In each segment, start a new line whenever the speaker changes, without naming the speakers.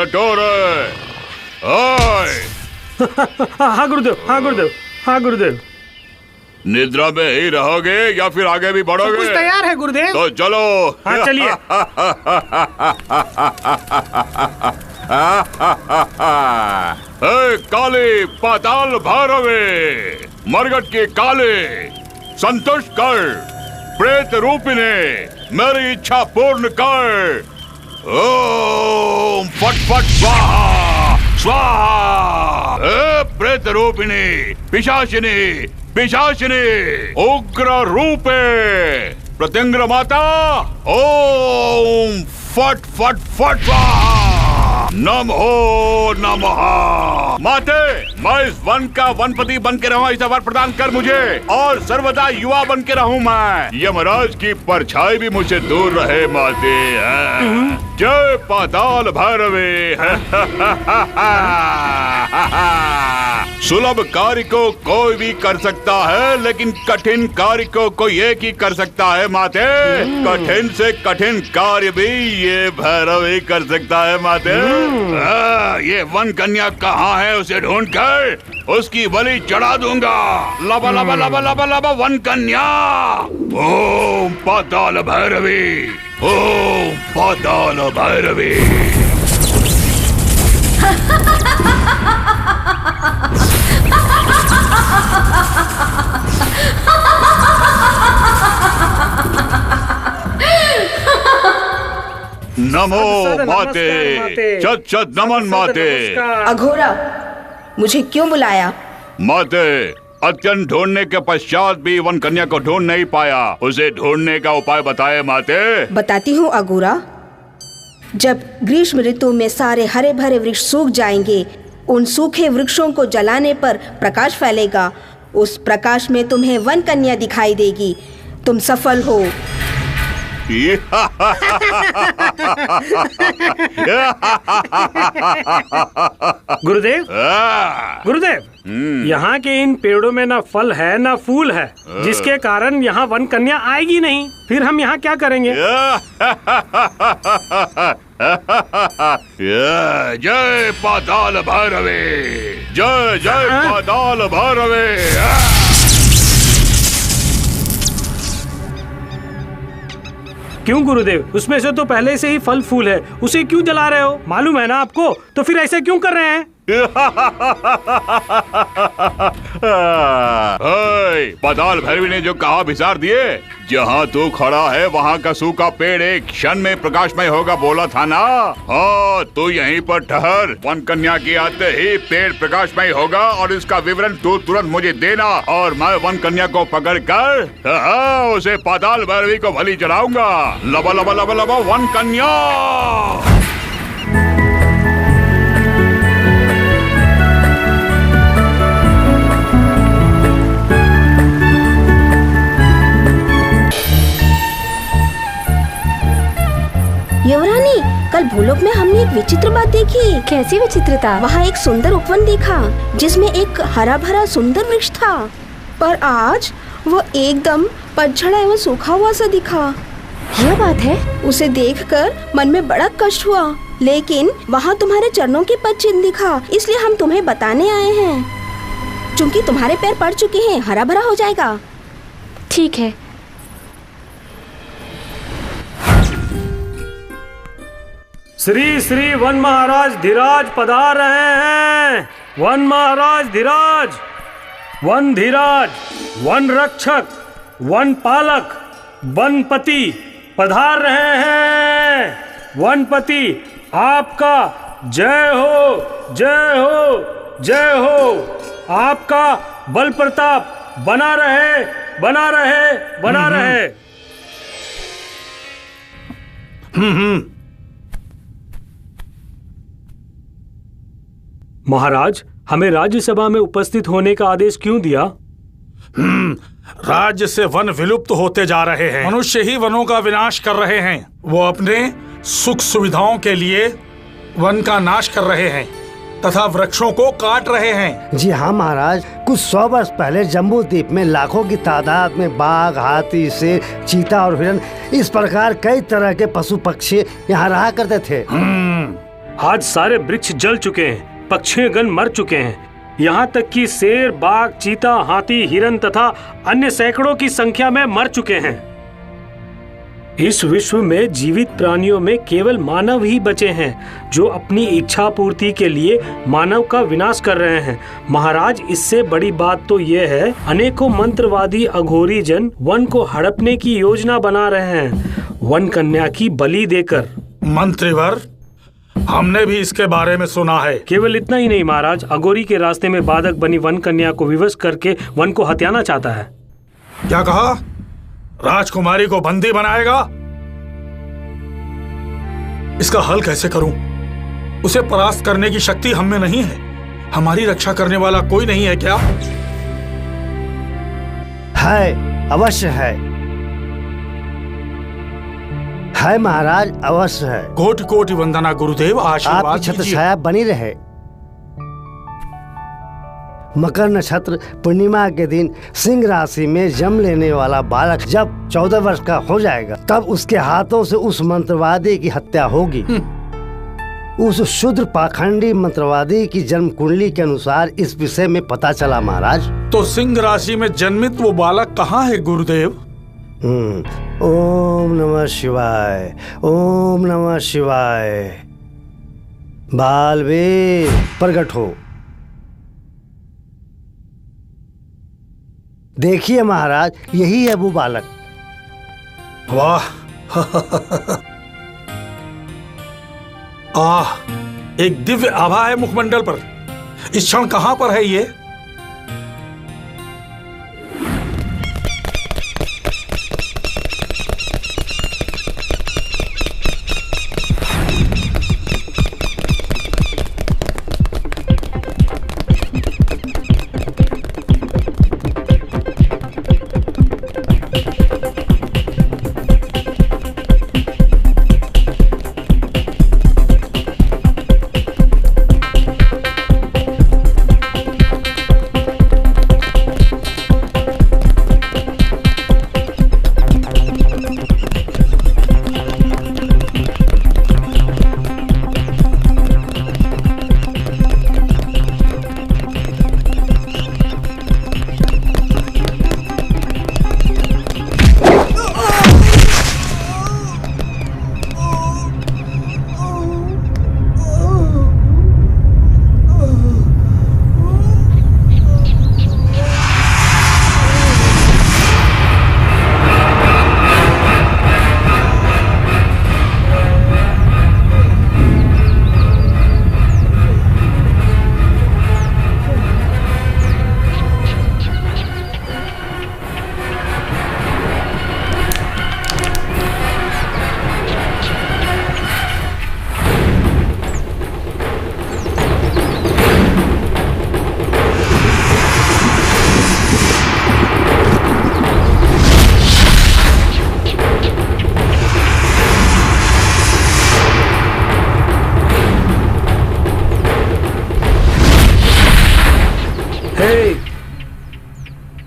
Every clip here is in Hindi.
लटोरे।
हाँ गुरुदेव, हाँ गुरुदेव, हाँ गुरुदेव।
निद्रा में ही रहोगे या फिर आगे भी बढ़ोगे?
कुछ तैयार है गुरुदेव।
तो चलो।
हाँ चलिए।
काली पाताल भैरवे, मरगट की काले, संतुष्ट कर, प्रेत रूपिणी मेरी इच्छा पूर्ण कर। ओम फट फट स्वाहा स्वाहा। प्रेत रूपिणी पिशाचिनी पिशाचिनी उग्र रूपे प्रत्यंग्र माता, ओम फट फट फट स्वाहा। नमो नमः। माते, मैं इस वन का वनपति बन के रहूं, ऐसा वर प्रदान कर मुझे, और सर्वदा युवा बन के रहूं मैं। यमराज की परछाई भी मुझसे दूर रहे माते। जय पाताल भैरवे। सुलभ कार्य को कोई भी कर सकता है, लेकिन कठिन कार्य को कोई एक ही कर सकता है माते। कठिन से कठिन कार्य भी ये भैरव ही कर सकता है माते। ये वन कन्या कहाँ है, उसे ढूंढ कर उसकी बलि चढ़ा दूंगा। लबा लबा लबा लबा लबा वन कन्या। ओम पाताल भैरवी, ओम पाताल भैरवी। नमो माते, चत चत नमन माते।
अघोरा, मुझे क्यों बुलाया?
माते, अत्यंत ढूंढने के पश्चात भी वन कन्या को ढूंढ नहीं पाया, उसे ढूंढने का उपाय बताए माते।
बताती हूँ अघोरा। जब ग्रीष्म ऋतु में सारे हरे भरे वृक्ष सूख जाएंगे, उन सूखे वृक्षों को जलाने पर प्रकाश फैलेगा। उस प्रकाश में तुम्हें वन कन्या दिखाई देगी। तुम सफल हो।
गुरुदेव, गुरुदेव, यहाँ के इन पेड़ों में ना फल है ना फूल है, जिसके कारण यहाँ वन कन्या आएगी नहीं। फिर हम यहाँ क्या करेंगे?
जय पाताल भैरवे, जय जय पाताल भैरवे।
क्यों गुरुदेव, उसमें से तो पहले से ही फल फूल है, उसे क्यों जला रहे हो? मालूम है ना आपको, तो फिर ऐसे क्यों कर रहे हैं?
पाताल भैरवी ने जो कहा विचार दिए। जहाँ तू खड़ा है वहाँ का सूखा पेड़ एक क्षण में प्रकाशमय होगा, बोला था ना। हाँ, तू यहीं पर ठहर। वन कन्या के आते ही पेड़ प्रकाशमय होगा और इसका विवरण तू तुरंत मुझे देना, और मैं वन कन्या को पकड़ कर उसे पाताल भैरवी को बलि चढ़ाऊंगा। लबा लबा लबा लबा वन कन्या।
युवरानी, कल भूलोक में हमने एक विचित्र बात देखी।
कैसी विचित्रता?
वहाँ एक सुंदर उपवन देखा, जिसमें एक हरा भरा सुंदर वृक्ष था, पर आज वो एकदम पतझड़ा एवं सूखा हुआ सा दिखा।
यह बात है?
उसे देखकर मन में बड़ा कष्ट हुआ, लेकिन वहाँ तुम्हारे चरणों के पद चिन्ह दिखा, इसलिए हम तुम्हें बताने आए हैं। चूंकि तुम्हारे पैर पड़ चुके हैं, हरा भरा हो जाएगा।
ठीक है।
श्री श्री वन महाराज धीराज पधार रहे हैं। वन महाराज धीराज, वन धीराज, वन रक्षक, वन पालक, वनपति पधार रहे हैं। वनपति, आपका जय हो, जय हो, जय हो। आपका बल प्रताप बना रहे, बना रहे, बना रहे। महाराज, हमें राज्यसभा में उपस्थित होने का आदेश क्यों दिया?
राज्य से वन विलुप्त होते जा रहे हैं। मनुष्य ही वनों का विनाश कर रहे हैं। वो अपने सुख सुविधाओं के लिए वन का नाश कर रहे हैं तथा वृक्षों को काट रहे हैं।
जी हाँ महाराज, कुछ 100 वर्ष पहले जम्बू द्वीप में लाखों की तादाद में बाघ, हाथी, शेर, चीता और हिरण, इस प्रकार कई तरह के पशु पक्षी यहाँ रहा करते थे।
आज सारे वृक्ष जल चुके हैं, पक्षीगण मर चुके हैं, यहाँ तक कि शेर, बाघ, चीता, हाथी, हिरन तथा अन्य सैकड़ों की संख्या में मर चुके हैं। इस विश्व में जीवित प्राणियों में केवल मानव ही बचे हैं जो अपनी इच्छा पूर्ति के लिए मानव का विनाश कर रहे हैं। महाराज, इससे बड़ी बात तो यह है, अनेकों मंत्रवादी अघोरी जन वन को हड़पने की योजना बना रहे हैं, वन कन्या की बलि देकर।
मंत्रीवर, हमने भी इसके बारे में सुना है।
केवल इतना ही नहीं महाराज, अघोरी के रास्ते में बाधक बनी वन कन्या को विवश करके वन को हत्याना चाहता है।
क्या कहा? राजकुमारी को बंदी बनाएगा? इसका हल कैसे करूं? उसे परास्त करने की शक्ति हम में नहीं है। हमारी रक्षा करने वाला कोई नहीं है क्या?
है, अवश्य है महाराज, अवश्य है।
कोटि कोटि वंदना गुरुदेव, आशीर्वाद
आपकी छत्र छाया बनी रहे। मकर नक्षत्र पूर्णिमा के दिन सिंह राशि में जन्म लेने वाला बालक जब 14 वर्ष का हो जाएगा, तब उसके हाथों से उस मंत्रवादी की हत्या होगी। उस शूद्र पाखंडी मंत्रवादी की जन्म कुंडली के अनुसार इस विषय में पता चला महाराज।
तो सिंह राशि में जन्मित वो बालक कहाँ है गुरुदेव?
ओम नमः शिवाय, ओम नमः शिवाय। बालवीर प्रकट हो। देखिए महाराज, यही है वो बालक।
वाह आह, एक दिव्य आभा है मुखमंडल पर। इस क्षण कहां पर है ये?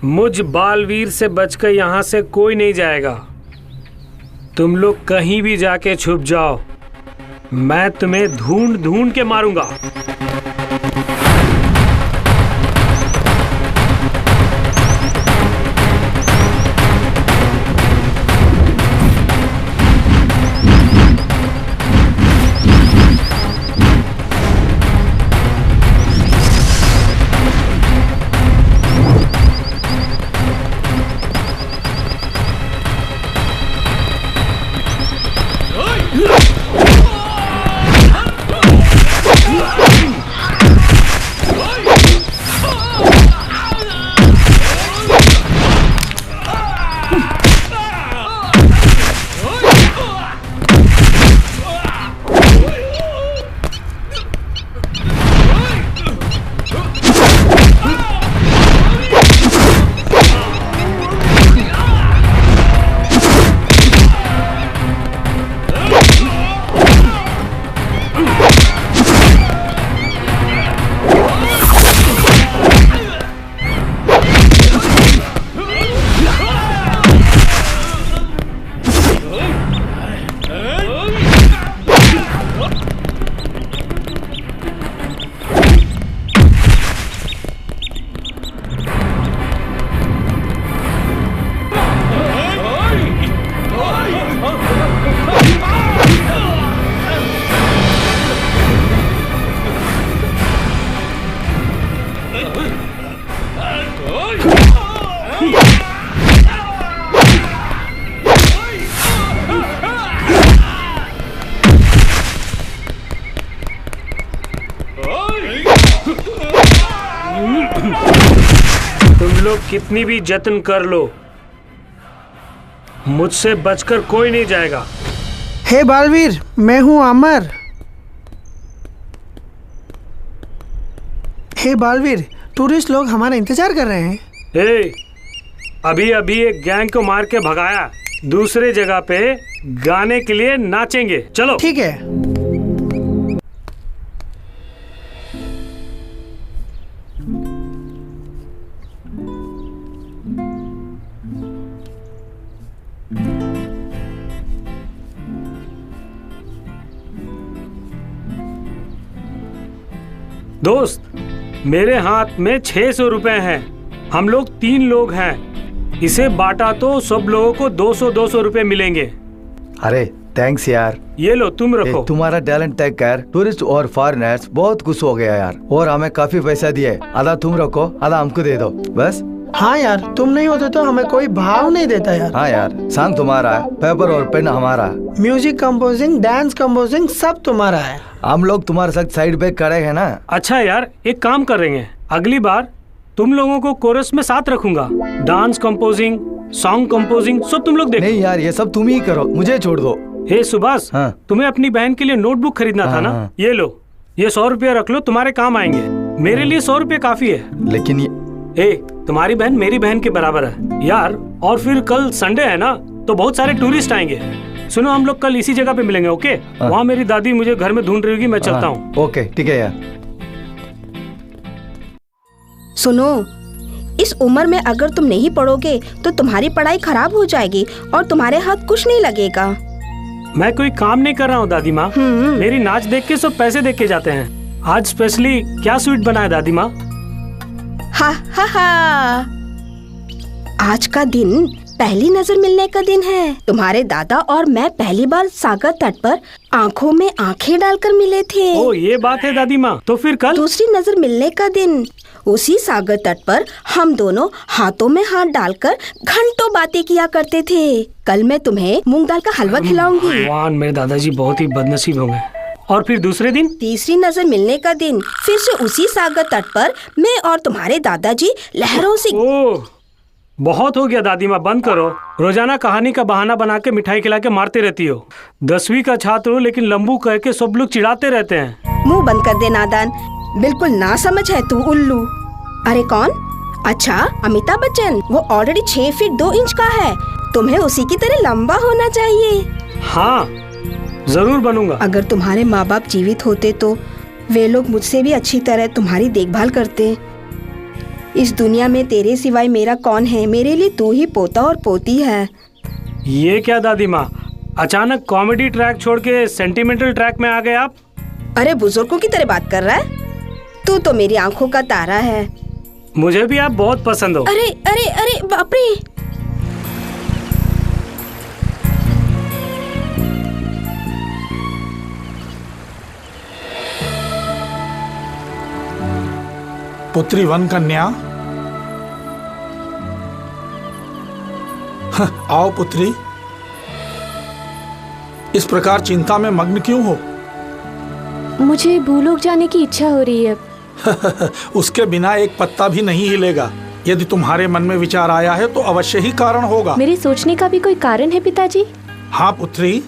मुझ बालवीर से बचकर यहाँ से कोई नहीं जाएगा। तुम लोग कहीं भी जाके छुप जाओ, मैं तुम्हें ढूंढ ढूंढ के मारूंगा। तुम लोग कितनी भी जतन कर लो, मुझसे बचकर कोई नहीं जाएगा।
हे बालवीर, मैं हूँ अमर। हे बालवीर, टूरिस्ट लोग हमारा इंतजार कर रहे हैं।
हे, अभी अभी एक गैंग को मार के भगाया, दूसरे जगह पे गाने के लिए नाचेंगे। चलो।
ठीक है।
दोस्त, मेरे हाथ में 600 रुपए हैं। हम लोग 3 लोग हैं। इसे बांटा तो सब लोगों को 200-200 रुपए मिलेंगे।
अरे थैंक्स यार।
ये लो, तुम रखो।
तुम्हारा टैलेंट देख कर टूरिस्ट और फॉरेनर्स बहुत खुश हो गया यार, और हमें काफी पैसा दिए। आधा तुम रखो, आधा हमको दे दो बस।
हाँ यार, तुम नहीं होते तो हमें कोई भाव नहीं देता यार।
हाँ यार, सॉन्ग तुम्हारा है, पेपर और पेन हमारा,
म्यूजिक कंपोजिंग, डांस कंपोजिंग सब तुम्हारा है।
हम लोग तुम्हारे साथ साइड पे खड़े हैं ना।
अच्छा यार, एक काम करेंगे, अगली बार तुम लोगों को कोरस में साथ रखूंगा। डांस कंपोजिंग, सॉन्ग कंपोजिंग सब तुम लोग देखो।
नहीं यार, ये सब तुम ही करो, मुझे छोड़ दो।
हे सुभाष,
हाँ।
तुम्हें अपनी बहन के लिए नोटबुक खरीदना था ना।
हाँ।
ये लो, ये 100 रुपया रख लो, तुम्हारे काम आएंगे। मेरे लिए 100 रुपये काफी है।
लेकिन ये
तुम्हारी बहन मेरी बहन के बराबर है यार। और फिर कल संडे है ना, तो बहुत सारे टूरिस्ट आएंगे। सुनो, हम लोग कल इसी जगह पे मिलेंगे, ओके? वहाँ मेरी दादी मुझे घर में ढूंढ रही होगी, मैं चलता हूँ।
ओके ठीक है यार।
सुनो, इस उम्र में अगर तुम नहीं पढ़ोगे तो तुम्हारी पढ़ाई खराब हो जाएगी और तुम्हारे हाथ कुछ नहीं लगेगा।
मैं कोई काम नहीं कर रहा हूँ दादी माँ। मेरी नाच देख के सब पैसे देख के जाते हैं। आज स्पेशली क्या स्वीट बनाया दादी माँ?
हा हा हा, आज का दिन पहली नजर मिलने का दिन है। तुम्हारे दादा और मैं पहली बार सागर तट पर आंखों में आंखें डालकर मिले थे।
ओ, ये बात है दादी माँ। तो फिर कल
दूसरी नजर मिलने का दिन, उसी सागर तट पर हम दोनों हाथों में हाथ डालकर घंटों बातें किया करते थे। कल मैं तुम्हें मूंग दाल का हलवा खिलाऊंगी।
भगवान, मेरे दादाजी बहुत ही बदनसीब होंगे। और फिर दूसरे दिन,
तीसरी नजर मिलने का दिन, फिर से उसी सागर तट पर मैं और तुम्हारे दादाजी लहरों से।
ओह, बहुत हो गया दादी माँ, बंद करो। रोजाना कहानी का बहाना बना के मिठाई खिला के मारते रहती हो। 10वीं का छात्र हो, लेकिन लंबू कह के सब लोग चिढ़ाते रहते हैं।
मुंह बंद कर दे नादान, बिल्कुल ना समझ है तू उल्लू। अरे कौन? अच्छा, अमिताभ बच्चन। वो ऑलरेडी 6 फीट 2 इंच का है। तुम्हें उसी की तरह लंबा होना चाहिए।
हाँ, जरूर बनूंगा।
अगर तुम्हारे माँ बाप जीवित होते तो वे लोग मुझसे भी अच्छी तरह तुम्हारी देखभाल करते। इस दुनिया में तेरे सिवाय मेरा कौन है? मेरे लिए तू ही पोता और पोती है।
ये क्या दादी माँ, अचानक कॉमेडी ट्रैक छोड़ के सेंटिमेंटल ट्रैक में आ गए आप?
अरे बुजुर्गों की तरह बात कर रहा है? तू तो मेरी आंखों का तारा है।
मुझे भी आप बहुत पसंद हो।
अरे अरे अरे बाप रे!
पुत्री वन कन्या, आओ पुत्री। इस प्रकार चिंता में मग्न क्यों हो?
मुझे भूलोक जाने की इच्छा हो रही है।
उसके बिना एक पत्ता भी नहीं हिलेगा। यदि तुम्हारे मन में विचार आया है तो अवश्य ही कारण होगा।
मेरे सोचने का भी कोई कारण है पिताजी?
हाँ पुत्री,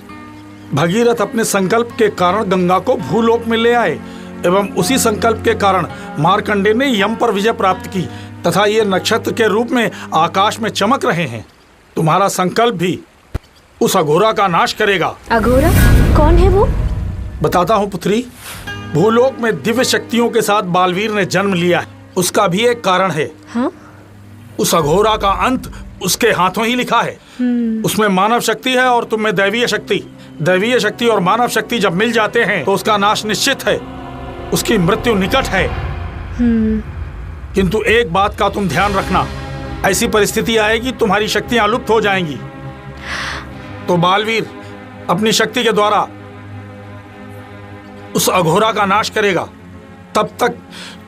भगीरथ अपने संकल्प के कारण गंगा को भूलोक में ले आए एवं उसी संकल्प के कारण मार्कंडे ने यम पर विजय प्राप्त की तथा ये नक्षत्र के रूप में आकाश में चमक रहे हैं। तुम्हारा संकल्प भी उस अघोरा का नाश करेगा।
अघोरा? कौन है वो?
बताता हूँ पुत्री। भूलोक में दिव्य शक्तियों के साथ बालवीर ने जन्म लिया है, उसका भी एक कारण है।
हाँ?
उस अघोरा का अंत उसके हाथों ही लिखा है। उसमें मानव शक्ति है और तुम में दैवीय शक्ति। दैवीय शक्ति और मानव शक्ति जब मिल जाते हैं तो उसका नाश निश्चित है, उसकी मृत्यु निकट है। किंतु एक बात का तुम ध्यान रखना, ऐसी परिस्थिति आएगी तुम्हारी शक्तियां लुप्त हो जाएंगी। तो बालवीर अपनी शक्ति के द्वारा उस अघोरा का नाश करेगा। तब तक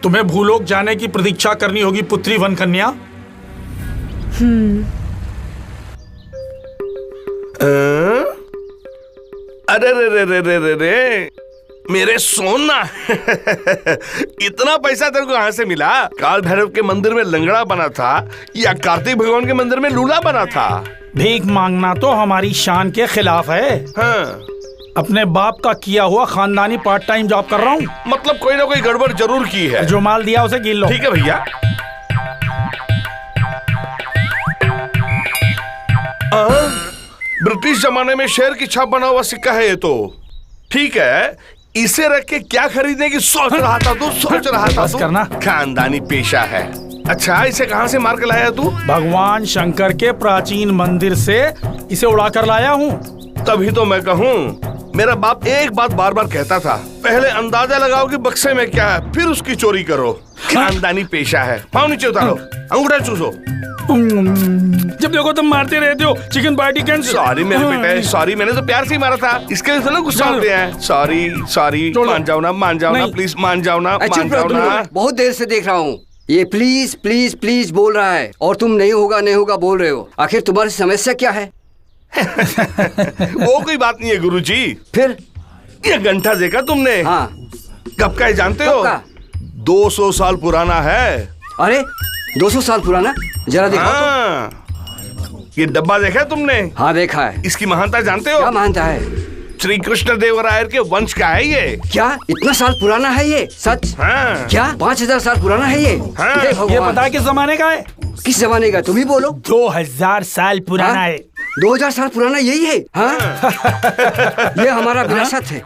तुम्हें भूलोक जाने की प्रतीक्षा करनी होगी पुत्री वन कन्या।
अरे रे रे रे रे रे रे, मेरे सोना इतना पैसा तेरे को कहाँ से मिला? काल भैरव के मंदिर में लंगड़ा बना था या कार्तिक भगवान के मंदिर में लूला बना था?
भीख मांगना तो हमारी शान के खिलाफ है।
हाँ।
अपने बाप का किया हुआ खानदानी पार्ट टाइम जॉब कर रहा हूँ।
मतलब कोई ना कोई गड़बड़ जरूर की है।
जो माल दिया उसे गिन लो।
ठीक है भैया। ब्रिटिश जमाने में शेर की छाप बना हुआ सिक्का है ये तो। ठीक है, इसे रख के क्या खरीदने की सोच रहा था तू? सोच रहा था तू?
करना
खानदानी पेशा है। अच्छा, इसे कहाँ से मार के लाया तू?
भगवान शंकर के प्राचीन मंदिर से इसे उड़ा कर लाया हूँ।
तभी तो मैं कहूँ, मेरा बाप एक बात बार बार कहता था, पहले अंदाजा लगाओ कि बक्से में क्या है, फिर उसकी चोरी करो। खानदानी पेशा है। पाँव नीचे उतारो, अंगूठा चूसो।
जब देखो तुम मारते रहते हो। Chicken party cancel.
सॉरी मेरे बेटे, सॉरी, मैंने तो प्यार से ही मारा था। इसके लिए तो ना गुस्सा होते हैं। सॉरी सॉरी, मान जाओ ना, मान जाओ ना, प्लीज मान जाओ ना, मान जाओ ना।
बहुत देर से देख रहा हूँ, ये प्लीज प्लीज प्लीज बोल रहा है और तुम नहीं होगा बोल रहे हो। आखिर तुम्हारी समस्या क्या है?
वो कोई बात नहीं है गुरुजी।
फिर
ये घंटा देखा तुमने?
हाँ।
कब का है जानते हो? 200 साल पुराना है।
अरे 200 साल पुराना? जरा देखो।
हाँ। ये डब्बा देखा है तुमने?
हाँ देखा है।
इसकी महानता जानते हो?
क्या महानता है?
श्री कृष्ण देवराय के वंश का है ये।
क्या इतना साल पुराना है ये? सच?
हाँ।
क्या 5000 साल पुराना है ये?
हाँ।
ये पता है किस जमाने का है?
किस जमाने का? तुम ही बोलो।
2000 साल पुराना है।
2000 साल पुराना यही है? हाँ। ये हमारा विरासत है।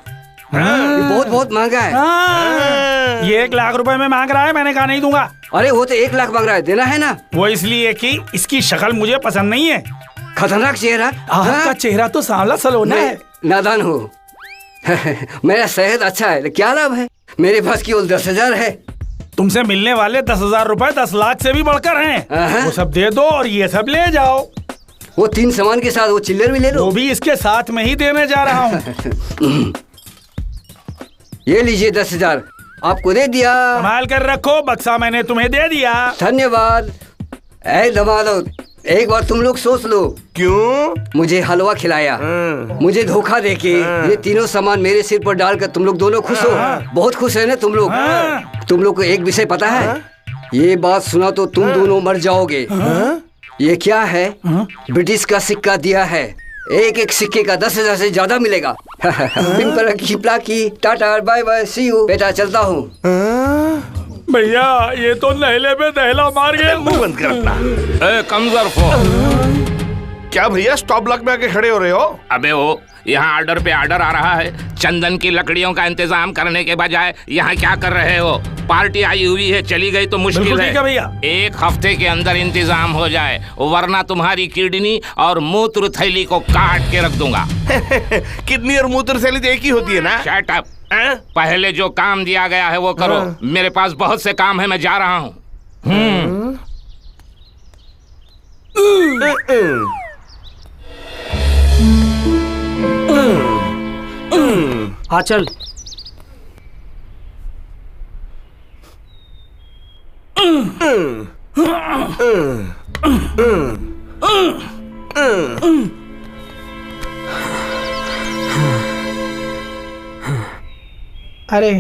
ये बहुत बहुत महंगा है।
ये 1 लाख रुपए में मांग रहा है, मैंने कहा नहीं दूंगा।
अरे वो तो 1 लाख मांग रहा है, देना है ना?
वो इसलिए कि इसकी शक्ल मुझे पसंद नहीं है।
खतरनाक चेहरा।
आपका चेहरा तो सांवला सलोना है।
नादान हो। मेरा सेहत अच्छा है, क्या लाभ है? मेरे पास केवल 10,000 है।
तुमसे मिलने वाले 10,000 रुपए 10 लाख से भी बढ़कर हैं। वो सब दे दो और ये सब ले जाओ।
वो 3 सामान के साथ वो चिल्लर भी ले लो।
वो भी इसके साथ में ही देने जा रहा हूँ।
ये लीजिए 10,000, आपको दे दिया।
संभाल कर रखो, बक्सा मैंने तुम्हें दे दिया।
धन्यवाद। ऐ दमादो, एक बार तुम लोग सोच लो।
क्यों?
मुझे हलवा खिलाया, मुझे धोखा देके ये तीनों सामान मेरे सिर पर डालकर तुम लोग दोनों खुश हो। बहुत खुश है ना तुम लोग? तुम लोग को एक विषय पता है? ये बात सुना तो तुम दोनों मर जाओगे। ये क्या है? ब्रिटिश का सिक्का दिया है। एक एक सिक्के का 10,000 से ज्यादा मिलेगा। पिंपल की प्लाकी, tata bye bye, see you. बेटा चलता हूँ।
भैया ये तो नहले में दहला मार गए।
मुंह बंद कर अपना। कमजोर फो। क्या भैया स्टॉप ब्लॉक में आके खड़े हो रहे हो?
अबे वो यहाँ ऑर्डर पे ऑर्डर आ रहा है। चंदन की लकड़ियों का इंतजाम करने के बजाय यहाँ क्या कर रहे हो? पार्टी आई हुई है, चली गई तो मुश्किल है।
भैया
1 हफ्ते के अंदर इंतजाम हो जाए, वरना तुम्हारी किडनी और मूत्र थैली को काट के रख दूंगा।
किडनी और मूत्र थैली तो एक ही होती है ना?
Shut up. पहले जो काम दिया गया है वो करो। मेरे पास बहुत से काम है, मैं जा रहा हूँ।
आ चल।
अरे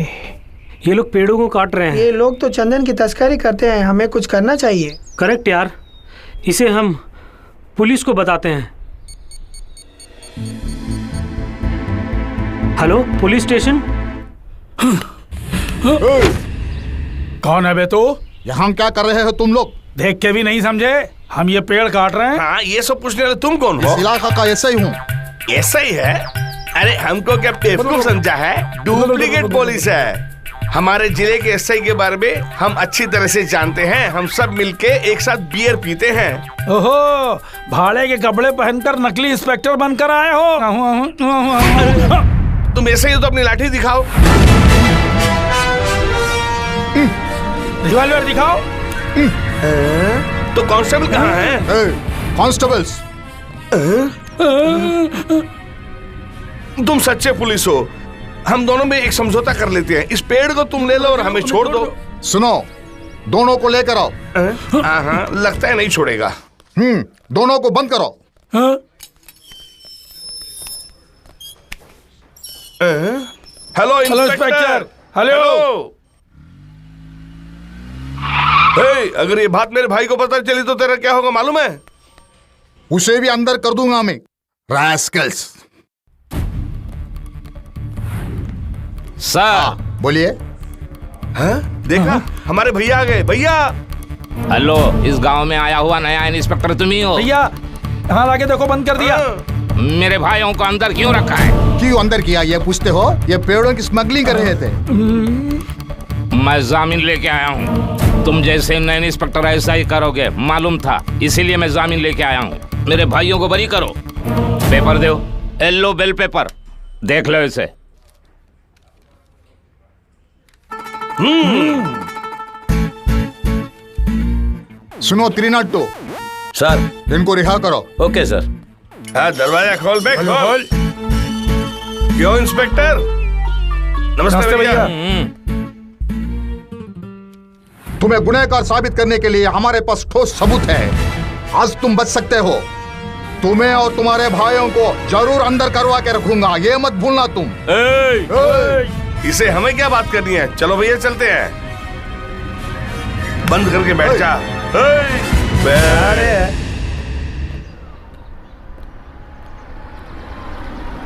ये लोग पेड़ों को काट रहे हैं।
ये लोग तो चंदन की तस्करी करते हैं, हमें कुछ करना चाहिए।
करेक्ट यार, इसे हम पुलिस को बताते हैं। Hello police station.
कौन है बे तू?
यहाँ क्या कर रहे हो तुम लोग?
देख के भी नहीं समझे? हम ये पेड़ काट रहे हैं।
हाँ, ये सब पूछने वाले तुम कौन हो?
इस इलाका का ऐसा ही हूँ।
ऐसा ही है? अरे हमको क्या बेवकूफ समझा है? डुप्लीकेट पुलिस है। हमारे जिले के एसआई के बारे में हम अच्छी तरह से जानते हैं। हम सब मिलके एक साथ बियर पीते हैं।
ओहो, भाड़े के कपड़े पहनकर नकली इंस्पेक्टर बनकर आए हो।
तुम ऐसे ही तो अपनी लाठी दिखाओ।
रिवॉल्वर दिखाओ।
तो कांस्टेबल कहाँ है?
कांस्टेबल्स।
तुम सच्चे पुलिस हो। हम दोनों में एक समझौता कर लेते हैं। इस पेड़ को तुम ले लो और हमें छोड़ दो।
सुनो, दोनों को लेकर आओ।
हाँ, लगता है नहीं छोड़ेगा।
दोनों को बंद करो।
Hello inspector.
हेलो।
अगर ये बात मेरे भाई को पता चली तो तेरा क्या होगा मालूम है?
उसे भी अंदर कर दूंगा मैं। रास्कल्स।
सर
बोलिए।
देखा हमारे भैया आ गए। भैया
हेलो, इस गांव में आया हुआ नया इंस्पेक्टर तुम ही हो?
भैया यहाँ लाके देखो, बंद कर दिया।
मेरे भाइयों को अंदर क्यों रखा है?
क्यों अंदर किया ये पूछते हो? ये पेड़ों की स्मगलिंग कर रहे थे।
मैं जामीन लेके आया हूँ। तुम जैसे नए इंस्पेक्टर ऐसा ही करोगे मालूम था, इसीलिए मैं जामीन लेके आया हूँ। मेरे भाइयों को बरी करो। पेपर दो, येलो बेल पेपर, देख लो इसे।
सुनो त्रिनाटो
सर,
इनको रिहा करो।
Okay sir. हाँ, दरवाजा खोल बे, खोल। क्यों इंस्पेक्टर? नमस्ते भैया।
तुम्हें गुनहगार साबित करने के लिए हमारे पास ठोस सबूत है। आज तुम बच सकते हो। तुम्हें और तुम्हारे भाइयों को जरूर अंदर करवा के रखूंगा, ये मत भूलना तुम।
इसे हमें क्या बात करनी है? चलो भैया चलते हैं। बंद करके बैठ जा।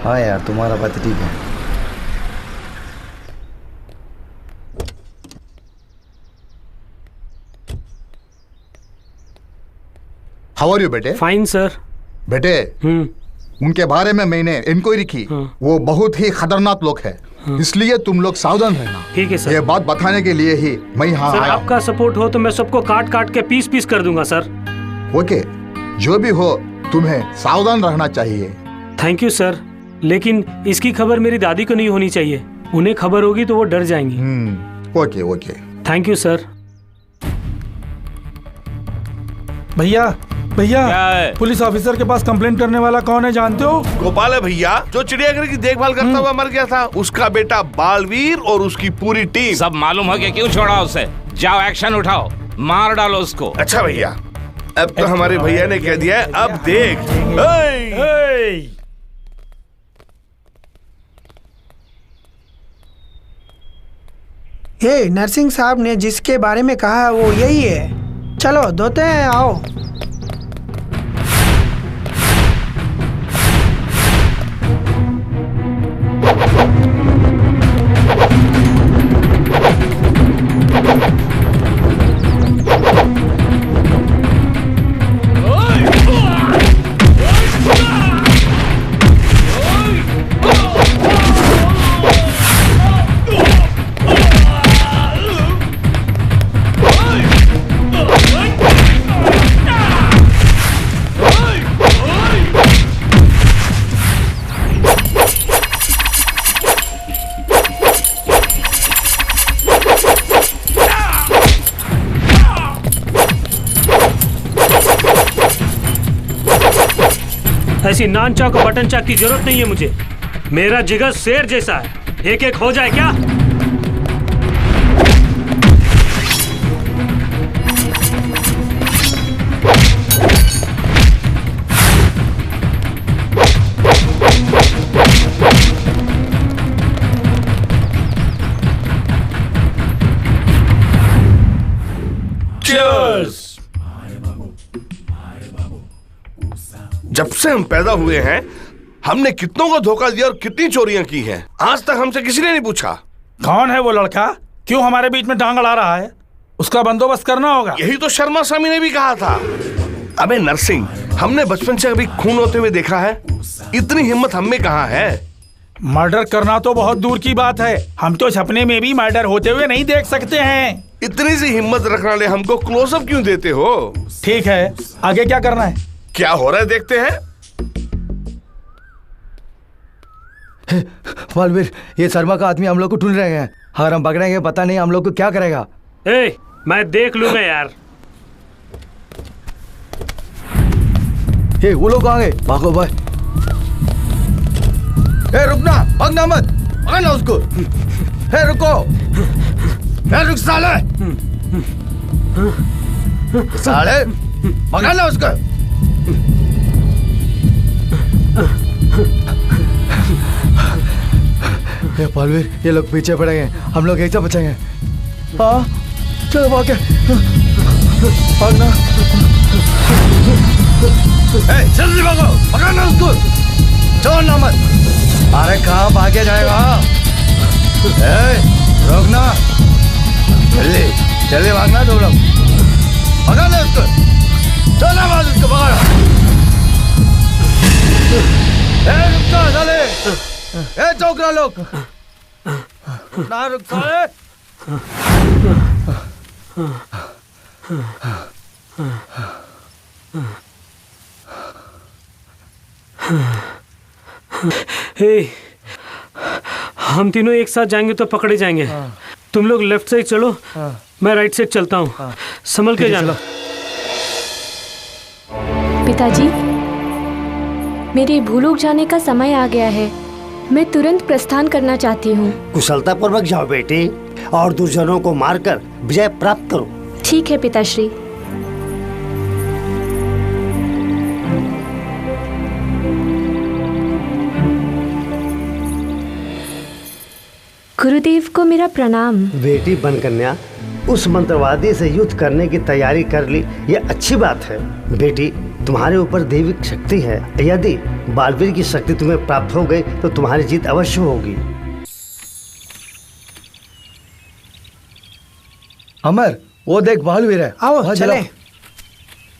हाँ यार, तुम्हारा बात ठीक है।
हाउ आर यू बेटे?
Fine sir.
बेटे, उनके बारे में मैंने इंक्वायरी की। वो बहुत ही खतरनाक लोग हैं, इसलिए तुम लोग सावधान रहना।
ठीक है सर।
ये बात बताने के लिए ही मैं यहाँ आया।
आपका सपोर्ट हो तो मैं सबको काट काट के पीस पीस कर दूंगा सर।
ओके, जो भी हो तुम्हें सावधान रहना चाहिए।
थैंक यू सर, लेकिन इसकी खबर मेरी दादी को नहीं होनी चाहिए। उन्हें खबर होगी तो वो डर जाएंगी।
Okay okay.
Thank you sir.
भैया भैया, पुलिस ऑफिसर के पास कंप्लेंट करने वाला कौन है जानते हो?
गोपाल है भैया, जो चिड़ियाघर की देखभाल करता हुआ मर गया था। उसका बेटा बालवीर और उसकी पूरी टीम।
सब मालूम हो गया, क्यों छोड़ा उसे? जाओ एक्शन उठाओ, मार डालो उसको।
अच्छा भैया, अब तो हमारे भैया ने कह दिया है, अब देख।
ये नरसिंह साहब ने जिसके बारे में कहा वो यही है। चलो धोते हैं, आओ।
ऐसी नान चाक और बटन चाक की जरूरत नहीं है मुझे। मेरा जिगर शेर जैसा है, एक एक हो जाए क्या?
Cheers! जब से हम पैदा हुए हैं, हमने कितनों को धोखा दिया और कितनी चोरियां की हैं। आज तक हमसे किसी ने नहीं पूछा।
कौन है वो लड़का? क्यों हमारे बीच में टांग अड़ा रहा है? उसका बंदोबस्त करना होगा।
यही तो शर्मा स्वामी ने भी कहा था। अबे नरसिंह, हमने बचपन से कभी खून होते हुए देखा है? इतनी हिम्मत हम में कहाँ है?
मर्डर करना तो बहुत दूर की बात है, हम तो सपने में भी मर्डर होते हुए नहीं देख सकते हैं।
इतनी सी हिम्मत रखने वाले हमको क्लोजअप क्यों देते हो?
ठीक है, आगे क्या करना है?
क्या हो रहा है देखते हैं।
बालवीर, ये शर्मा का आदमी हम लोग को ढूंढ रहे हैं। अगर हम पकड़ेंगे पता नहीं हम लोग को क्या करेगा।
मैं देख लूंगा यार।
वो लोग आ गए, भागो भाई। रुकना, भागना मत, पकड़ना उसको। रुको, रुक साले, साले पकड़ना उसको। ये बालवीर, ये लोग पीछे पड़ेंगे, हम लोग एक साथ बचेंगे। हाँ चलो भागे, भागना। जल्दी भागो, पकड़ना उसको, छोड़ना मत। अरे कहाँ भागे जाएगा? रोकना, जल्दी जल्दी भागना तुम लोग, पकड़ना उसको, छोड़ना मत उसको, पकड़ो। रुकता साले, छोकरा लोग ना रुक साले।
हे, हम तीनों एक साथ जाएंगे तो पकड़े जाएंगे। तुम लोग लेफ्ट साइड चलो, मैं राइट साइड चलता हूँ। संभल के जाना।
पिताजी, मेरे भूलोक जाने का समय आ गया है। मैं तुरंत प्रस्थान करना चाहती हूँ।
कुशलता पूर्वक जाओ बेटी, और दुर्जनों को मारकर विजय प्राप्त करो।
ठीक है पिताश्री। गुरुदेव को मेरा प्रणाम।
बेटी बनकन्या, उस मंत्रवादी से युद्ध करने की तैयारी कर ली, ये अच्छी बात है। बेटी, तुम्हारे ऊपर दैविक शक्ति है। यदि बालवीर की शक्ति तुम्हें प्राप्त हो गई तो तुम्हारी जीत अवश्य होगी।
अमर, वो देख बालवीर है।
आओ चले।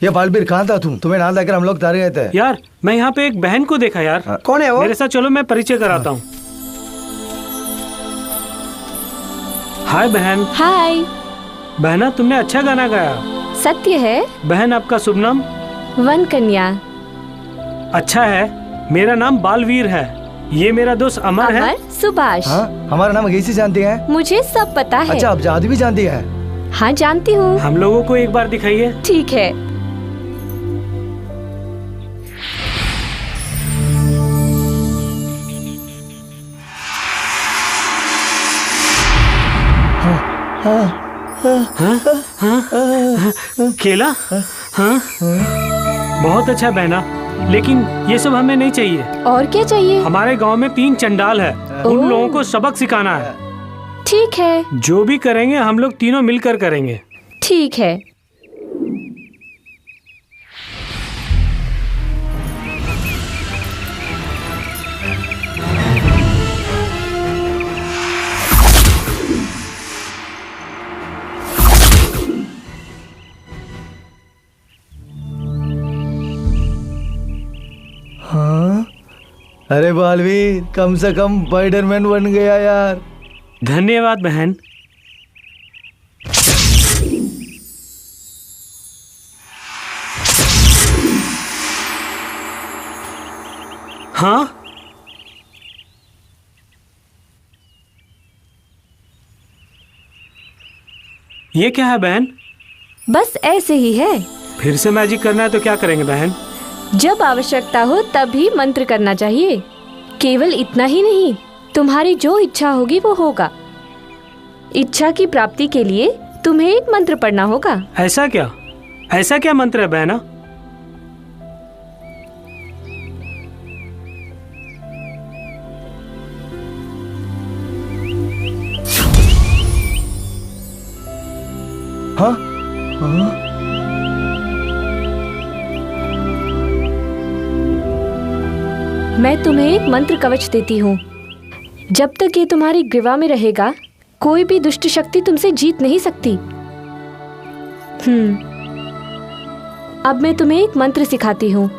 ये बालवीर कहाँ था तुम? तुम्हें ना लेकर हम लोग तारे गए थे।
यार, मैं यहाँ पे एक बहन को देखा यार।
कौन है वो?
मेरे साथ चलो, मैं परिचय कराता हूँ। हाय बहन।
हाय
बहना, तुमने अच्छा गाना गाया।
सत्य है।
बहन, आपका शुभ नाम?
वन कन्या।
अच्छा है। मेरा नाम बालवीर है। ये मेरा दोस्त अमर है।
सुभाष।
हाँ, हमारा नाम कैसे जानती है?
मुझे सब पता है।
अच्छा, आप जादू भी जानती है?
हाँ जानती हूँ।
हम लोगों को एक बार दिखाइए।
ठीक है।
केला? हाँ? बहुत अच्छा बहना, लेकिन ये सब हमें नहीं चाहिए।
और क्या चाहिए?
हमारे गांव में 3 चंडाल है, उन लोगों को सबक सिखाना है।
ठीक है।
जो भी करेंगे हम लोग तीनों मिलकर करेंगे।
ठीक है।
हाँ? अरे बालवीर, कम से कम स्पाइडरमैन बन गया यार।
धन्यवाद बहन। हाँ? ये क्या है बहन?
बस ऐसे ही है।
फिर से मैजिक करना है तो क्या करेंगे बहन?
जब आवश्यकता हो तभी मंत्र करना चाहिए। केवल इतना ही नहीं, तुम्हारी जो इच्छा होगी वो होगा। इच्छा की प्राप्ति के लिए तुम्हें एक मंत्र पढ़ना होगा।
ऐसा क्या? ऐसा क्या मंत्र है बहना?
हाँ? हाँ?
मैं तुम्हें एक मंत्र कवच देती हूँ। जब तक ये तुम्हारी ग्रीवा में रहेगा, कोई भी दुष्ट शक्ति तुमसे जीत नहीं सकती। अब मैं तुम्हें एक मंत्र सिखाती हूँ।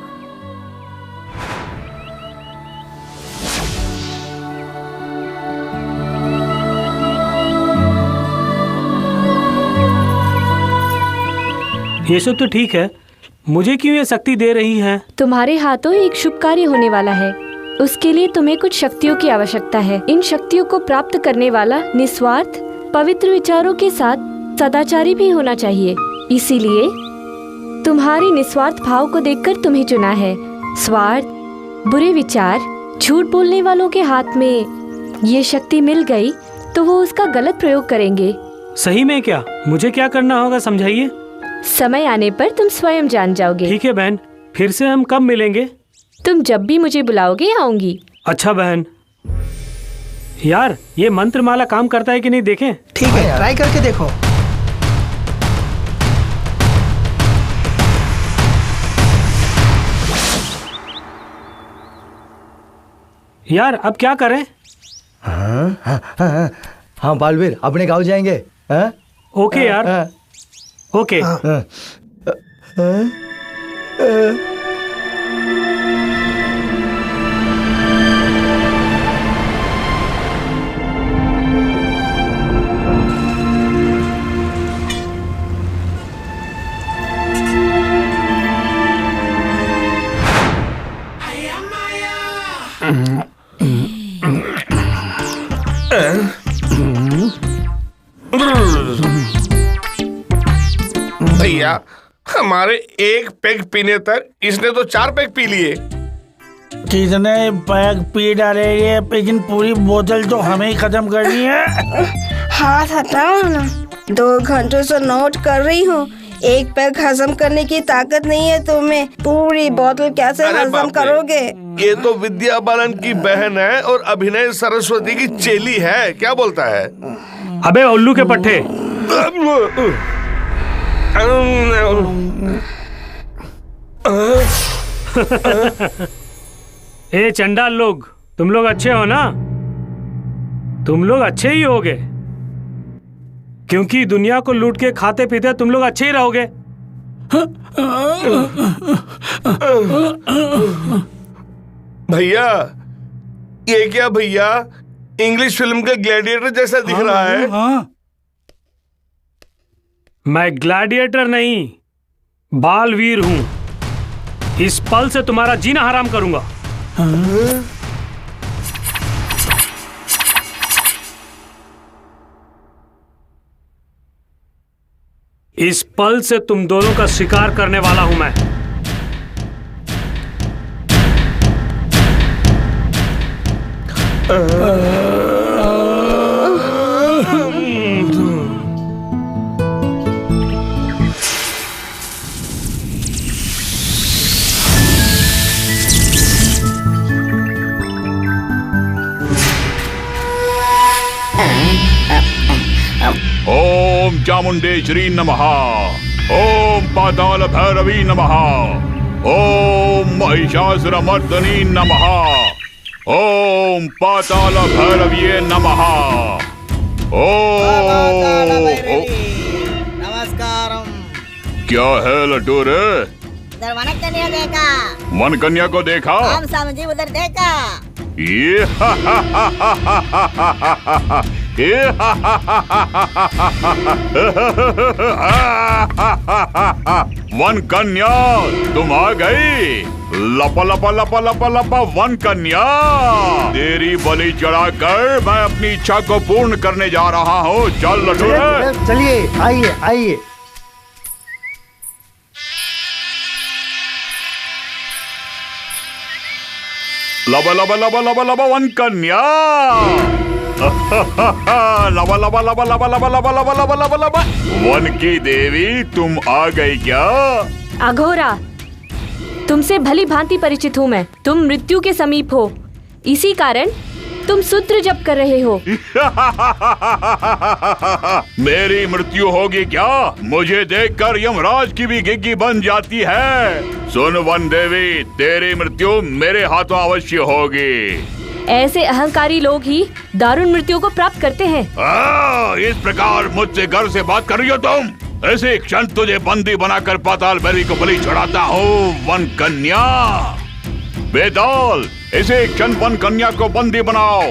ये सब तो ठीक है, मुझे क्यों ये शक्ति दे रही है?
तुम्हारे हाथों एक शुभ कार्य होने वाला है। उसके लिए तुम्हें कुछ शक्तियों की आवश्यकता है। इन शक्तियों को प्राप्त करने वाला निस्वार्थ, पवित्र विचारों के साथ सदाचारी भी होना चाहिए। इसीलिए तुम्हारे निस्वार्थ भाव को देखकर तुम्हें चुना है। स्वार्थ, बुरे विचार, झूठ बोलने वालों के हाथ में ये शक्ति मिल गई तो वो उसका गलत प्रयोग करेंगे।
सही में क्या? मुझे क्या करना होगा, समझाइए।
समय आने पर तुम स्वयं जान जाओगे।
ठीक है बहन, फिर से हम कब मिलेंगे?
तुम जब भी मुझे बुलाओगे आऊंगी।
अच्छा बहन। यार ये मंत्रमाला काम करता है कि नहीं देखें।
ठीक है, ट्राई करके देखो।
यार अब क्या करें?
हाँ बालवीर, अपने गांव जाएंगे।
ओके यार, ओके।
भैया हमारे एक पैग पीने तक इसने तो 4 पैग पी लिए।
कितने पैग पी डाले ये, लेकिन पूरी बोतल तो हमें ही खत्म करनी है।
हाथ हटाओ ना, 2 घंटों से नोट कर रही हूँ। एक पैग हजम करने की ताकत नहीं है तुम्हें, पूरी बोतल कैसे हजम करोगे?
ये तो विद्या बालन की बहन है और अभिनय सरस्वती की चेली है, क्या बोलता है?
अबे उल्लू के पट्टे। ए चंडाल लोग, तुम लोग अच्छे हो ना? तुम लोग अच्छे ही होगे, क्योंकि दुनिया को लूट के खाते पीते तुम लोग अच्छे ही रहोगे।
भैया ये क्या भैया, इंग्लिश फिल्म का ग्लैडिएटर जैसा दिख रहा है।
मैं ग्लैडिएटर नहीं, बालवीर हूं। इस पल से तुम्हारा जीना हराम करूंगा। इस पल से तुम दोनों का शिकार करने वाला हूं मैं।
ओम चामुंडेश्वरी नमः। ओम पाताल भैरवी नमः। ओम महिषासुरमर्दनी नमः। ओम पाताल भैरवीये नमः।
नमस्कारम।
क्या है लड्डू रे?
उधर वन कन्या देखा।
वन कन्या को देखा?
हम समझी उधर देखा।
ये वन कन्या तुम आ गई। लपा लपा लपा लपा लपा वन कन्या, तेरी बलि चढ़ाकर मैं अपनी इच्छा को पूर्ण करने जा रहा हूँ। चल लड्डू,
चलिए आइए आइए।
लबा लबा लबा लबा लबा वन कन्या। लबा लबा लबा लबा लबा लबा लबा लबा लबा लबा वन की देवी तुम आ गई क्या?
अघोरा, तुमसे भली भांति परिचित हूँ मैं। तुम मृत्यु के समीप हो, इसी कारण तुम सूत्र जप कर रहे हो।
मेरी मृत्यु होगी क्या? मुझे देखकर यमराज की भी गिग्गी बन जाती है। सुन वन देवी, तेरी मृत्यु मेरे हाथों अवश्य होगी।
ऐसे अहंकारी लोग ही दारुण मृत्यु को प्राप्त करते हैं।
इस प्रकार मुझसे गर्व से बात कर रही हो तुम? ऐसे क्षण तुझे बंदी बनाकर पाताल भैरवी को बलि चढ़ाता हूँ वन कन्या। बेताल, इसे क्षण वन कन्या को बंदी बनाओ।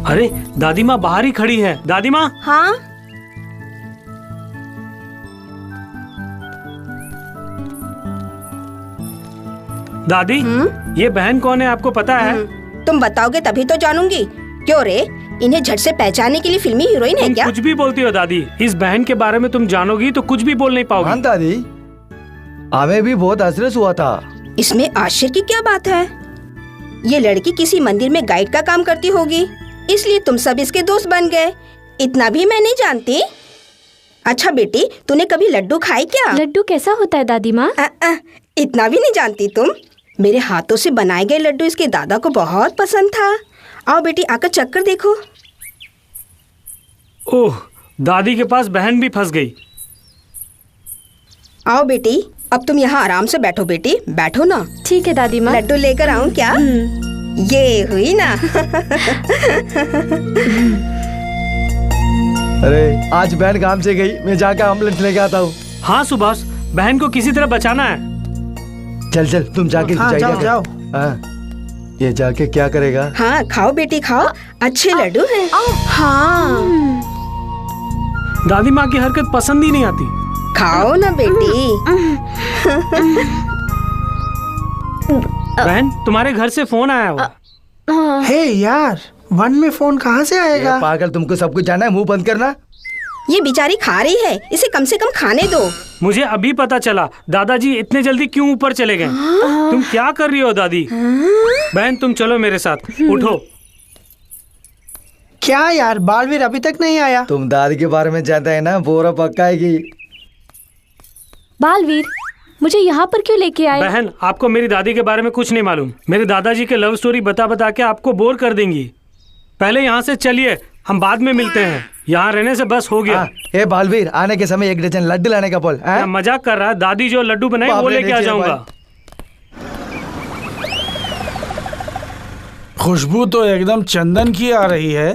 अरे दादी माँ बाहर ही खड़ी है। दादी माँ।
हाँ
दादी, ये बहन कौन है आपको पता है?
तुम बताओगे तभी तो जानूंगी। क्यों रे, इन्हें झट से पहचानने के लिए फिल्मी हीरोइन है क्या?
कुछ भी बोलती हो दादी, इस बहन के बारे में तुम जानोगी तो कुछ भी बोल नहीं पाओगी।
हाँ दादी, हमें भी बहुत आश्चर्य हुआ था।
इसमें आश्चर्य की क्या बात है? ये लड़की किसी मंदिर में गाइड का काम करती होगी, इसलिए तुम सब इसके दोस्त बन गए। इतना भी मैं नहीं जानती। अच्छा बेटी, तूने कभी लड्डू खाए क्या?
लड्डू कैसा होता है दादी माँ?
इतना भी नहीं जानती तुम? मेरे हाथों से बनाए गए लड्डू इसके दादा को बहुत पसंद था। आओ बेटी, आकर चक्कर देखो।
ओह, दादी के पास बहन भी फंस गई।
आओ बेटी, अब तुम यहाँ आराम से बैठो। बेटी बैठो ना।
ठीक है दादी माँ।
लड्डू लेकर आऊँ क्या? ये हुई ना।
अरे आज बहन काम से गई, मैं जाकर एम्बुलेंस लेके आता हूँ।
हाँ सुभाष, बहन को किसी तरह बचाना है।
चल चल तुम जाके
जाओ।
हाँ, ये जाके क्या करेगा?
हाँ खाओ बेटी खाओ, अच्छे लड्डू हैं। हाँ
दादी माँ की हरकत पसंद ही नहीं आती।
खाओ ना बेटी।
बहन, तुम्हारे घर से फोन आया हो।
हे यार, वन में फोन कहाँ से आएगा?
पागल, तुमको सब कुछ जाना है, मुंह बंद करना।
ये बेचारी खा रही है, इसे कम से कम खाने दो।
मुझे अभी पता चला दादाजी इतने जल्दी क्यों ऊपर चले गए। तुम क्या कर रही हो दादी? बहन तुम चलो मेरे साथ, उठो।
क्या यार, बालवीर अभी तक नहीं आया?
तुम दादी के बारे में जानते है ना, बोरा पक्काएगी।
बालवीर, मुझे यहाँ पर क्यों लेके आए?
बहन, आपको मेरी दादी के बारे में कुछ नहीं मालूम। मेरे दादाजी के लव स्टोरी बता बता के आपको बोर कर देंगी। पहले यहाँ से चलिए, हम बाद में मिलते हैं। यहाँ रहने से बस हो गया।
ए बालवीर, आने के समय 1 डजन लड्डू लाने का बोल।
मैं मजाक कर रहा, दादी जो लड्डू बनाए वो लेके आ जाऊंगा।
खुशबू तो एकदम चंदन की आ रही है।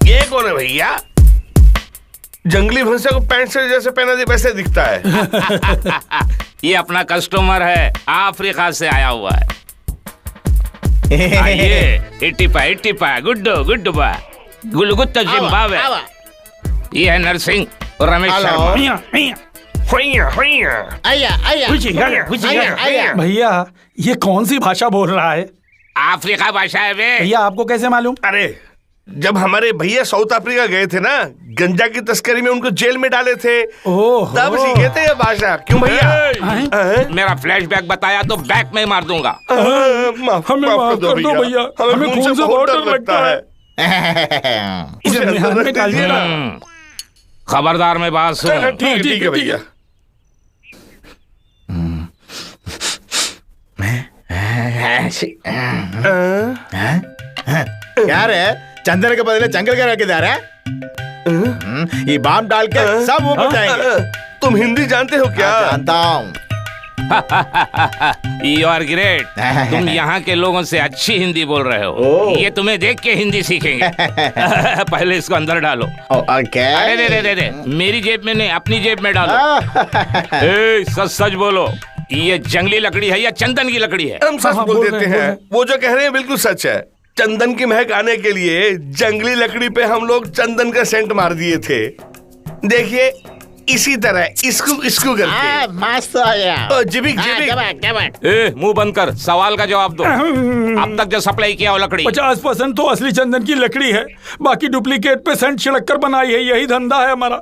ये कौन है भैया? जंगली भैंसे को पैंट शर्ट जैसे पहना दे वैसे दिखता है।
ये अपना कस्टमर है, अफ्रीका से आया हुआ है। आइए, इटिपा गुड्डो गुड्डुबा गुलगुत्ता जिम्बाब्वे। ये है नरसिंह और रमेश शर्मा।
भैया ये कौन सी भाषा बोल रहा है?
अफ्रीका भाषा है बे।
भैया आपको कैसे मालूम?
अरे जब हमारे भैया साउथ अफ्रीका गए थे ना, गंजा की तस्करी में उनको जेल में डाले थे, तब सीखे थे ये भाषा। क्यों भैया?
मेरा फ्लैशबैक बताया तो बैक में मार दूंगा।
हमें माफ कर दो भैया, हमें खून से बहुत डर लगता है।
इसे अंदर में डाल दिया ना।
खबरदार मैं बात सुन।
ठीक है भैया।
क्या रे, चंदन के बदले जंगल का रखे जा रहा है? ये बाम डाल के सब ऊपर जाएंगे।
तुम हिंदी जानते हो क्या?
जानता हूँ।
You are great। तुम यहाँ के लोगों से अच्छी हिंदी बोल रहे हो। ये तुम्हें देख के हिंदी सीखेंगे। पहले इसको अंदर डालो। अरे दे, मेरी जेब में नहीं, अपनी जेब में डालो। सच सच बोलो, ये जंगली लकड़ी है या चंदन की लकड़ी है?
हम सच बोल देते हैं। वो जो कह रहे हैं बिल्कुल सच है। चंदन की महक आने के लिए जंगली लकड़ी पे हम लोग चंदन का सेंट मार दिए थे। देखिए इसी तरह इसको करके।
मस्त आ गया।
जिबिक।
मुंह बंद कर, सवाल का जवाब दो। अब तक जो सप्लाई किया वो लकड़ी
50% तो असली चंदन की लकड़ी है, बाकी डुप्लीकेट पे सेंट छिड़क कर बनाई है। यही धंधा है हमारा।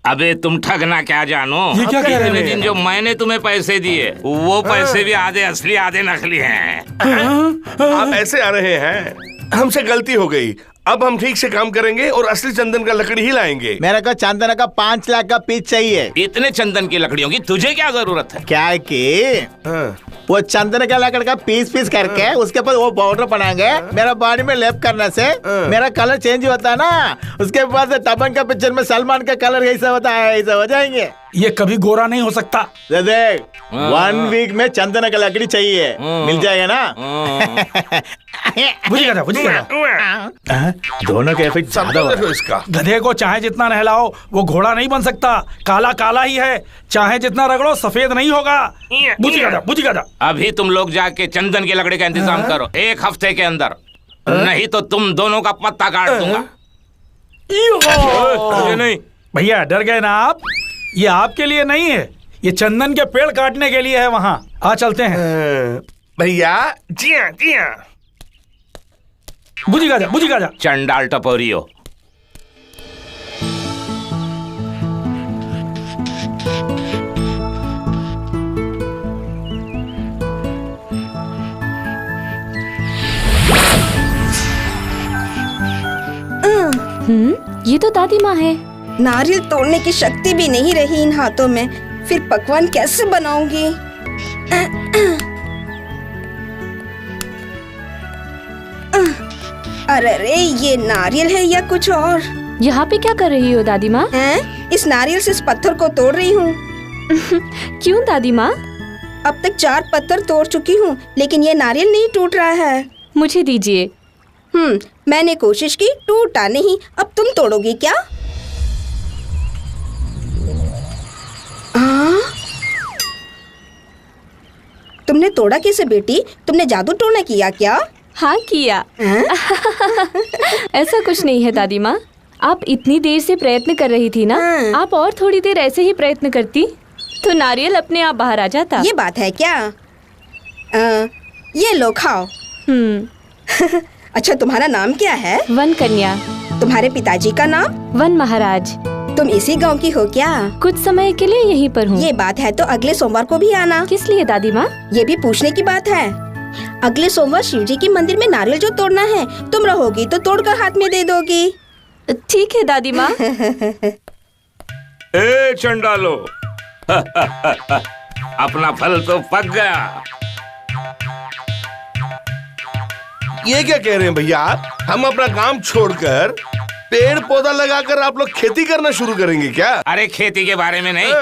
अबे तुम ठगना क्या जानो?
ये क्या कह रहे हैं?
दिन जो मैंने तुम्हें पैसे दिए वो पैसे भी आधे असली आधे नकली हैं।
आप ऐसे आ रहे हैं, हमसे गलती हो गई। अब हम ठीक से काम करेंगे और असली चंदन का लकड़ी ही लाएंगे।
मेरे को चंदन का 5 लाख का पीस चाहिए।
इतने चंदन की लकड़ियों की तुझे क्या जरूरत है?
क्या है कि वो चंदन का लकड़ी का पीस करके उसके ऊपर वो बॉर्डर बनाएंगे। मेरा बॉडी में लेप करने से मेरा कलर चेंज होता है ना, उसके बाद दबंग का पिक्चर में सलमान का कलर ऐसा होता है, ऐसा हो जाएंगे।
ये कभी गोरा नहीं हो सकता।
देख 1 वीक में चंदन का लकड़ी चाहिए, मिल जाएगा ना?
बुझ गया।
दोनों के इफेक्ट ज्यादा हो रहा है।
इसका
गधे को चाहे जितना नहलाओ वो घोड़ा नहीं बन सकता। काला काला ही है, चाहे जितना रगड़ो सफेद नहीं होगा। बुझी गाजा।
अभी तुम लोग जाके चंदन के लकड़ी का इंतजाम करो 1 हफ्ते के अंदर, नहीं तो तुम दोनों का पत्ता काट दूंगा।
नहीं भैया, डर गए ना आप? ये आपके लिए नहीं है, ये चंदन के पेड़ काटने के लिए है। वहाँ आ चलते हैं
भैया। जी हाँ।
बुझी गाजा।
चंडाल टपोरियो।
ये तो दादी माँ है।
नारियल तोड़ने की शक्ति भी नहीं रही इन हाथों में, फिर पकवान कैसे बनाऊंगी? अरे ये नारियल है या कुछ और?
यहाँ पे क्या कर रही हो दादी माँ?
इस नारियल से इस पत्थर को तोड़ रही हूँ।
क्यों दादी माँ?
अब तक 4 पत्थर तोड़ चुकी हूँ, लेकिन ये नारियल नहीं टूट रहा है।
मुझे दीजिए।
मैंने कोशिश की, टूटा नहीं। अब तुम तोड़ोगी क्या? तुमने तोड़ा कैसे बेटी? तुमने जादू टोना किया क्या?
हाँ किया। ऐसा कुछ नहीं है दादी माँ, आप इतनी देर से प्रयत्न कर रही थी ना, आप और थोड़ी देर ऐसे ही प्रयत्न करती तो नारियल अपने आप बाहर आ जाता।
ये बात है क्या? ये लो खाओ। अच्छा, तुम्हारा नाम क्या है?
वन कन्या।
तुम्हारे पिताजी का नाम?
वन महाराज।
तुम इसी गांव की हो क्या?
कुछ समय के लिए यहीं पर हूँ।
ये बात है तो अगले सोमवार को भी आना।
किस लिए दादी माँ?
ये भी पूछने की बात है। अगले सोमवार शिव जी के मंदिर में नारियल जो तोड़ना है, तुम रहोगी तो तोड़कर हाथ में दे दोगी।
ठीक है दादी माँ।
ए चंडालो, अपना फल तो पक गया।
ये क्या कह रहे हैं भैया? हम अपना काम छोड़कर पेड़ पौधा लगाकर आप लोग खेती करना शुरू करेंगे क्या?
अरे खेती के बारे में नहीं।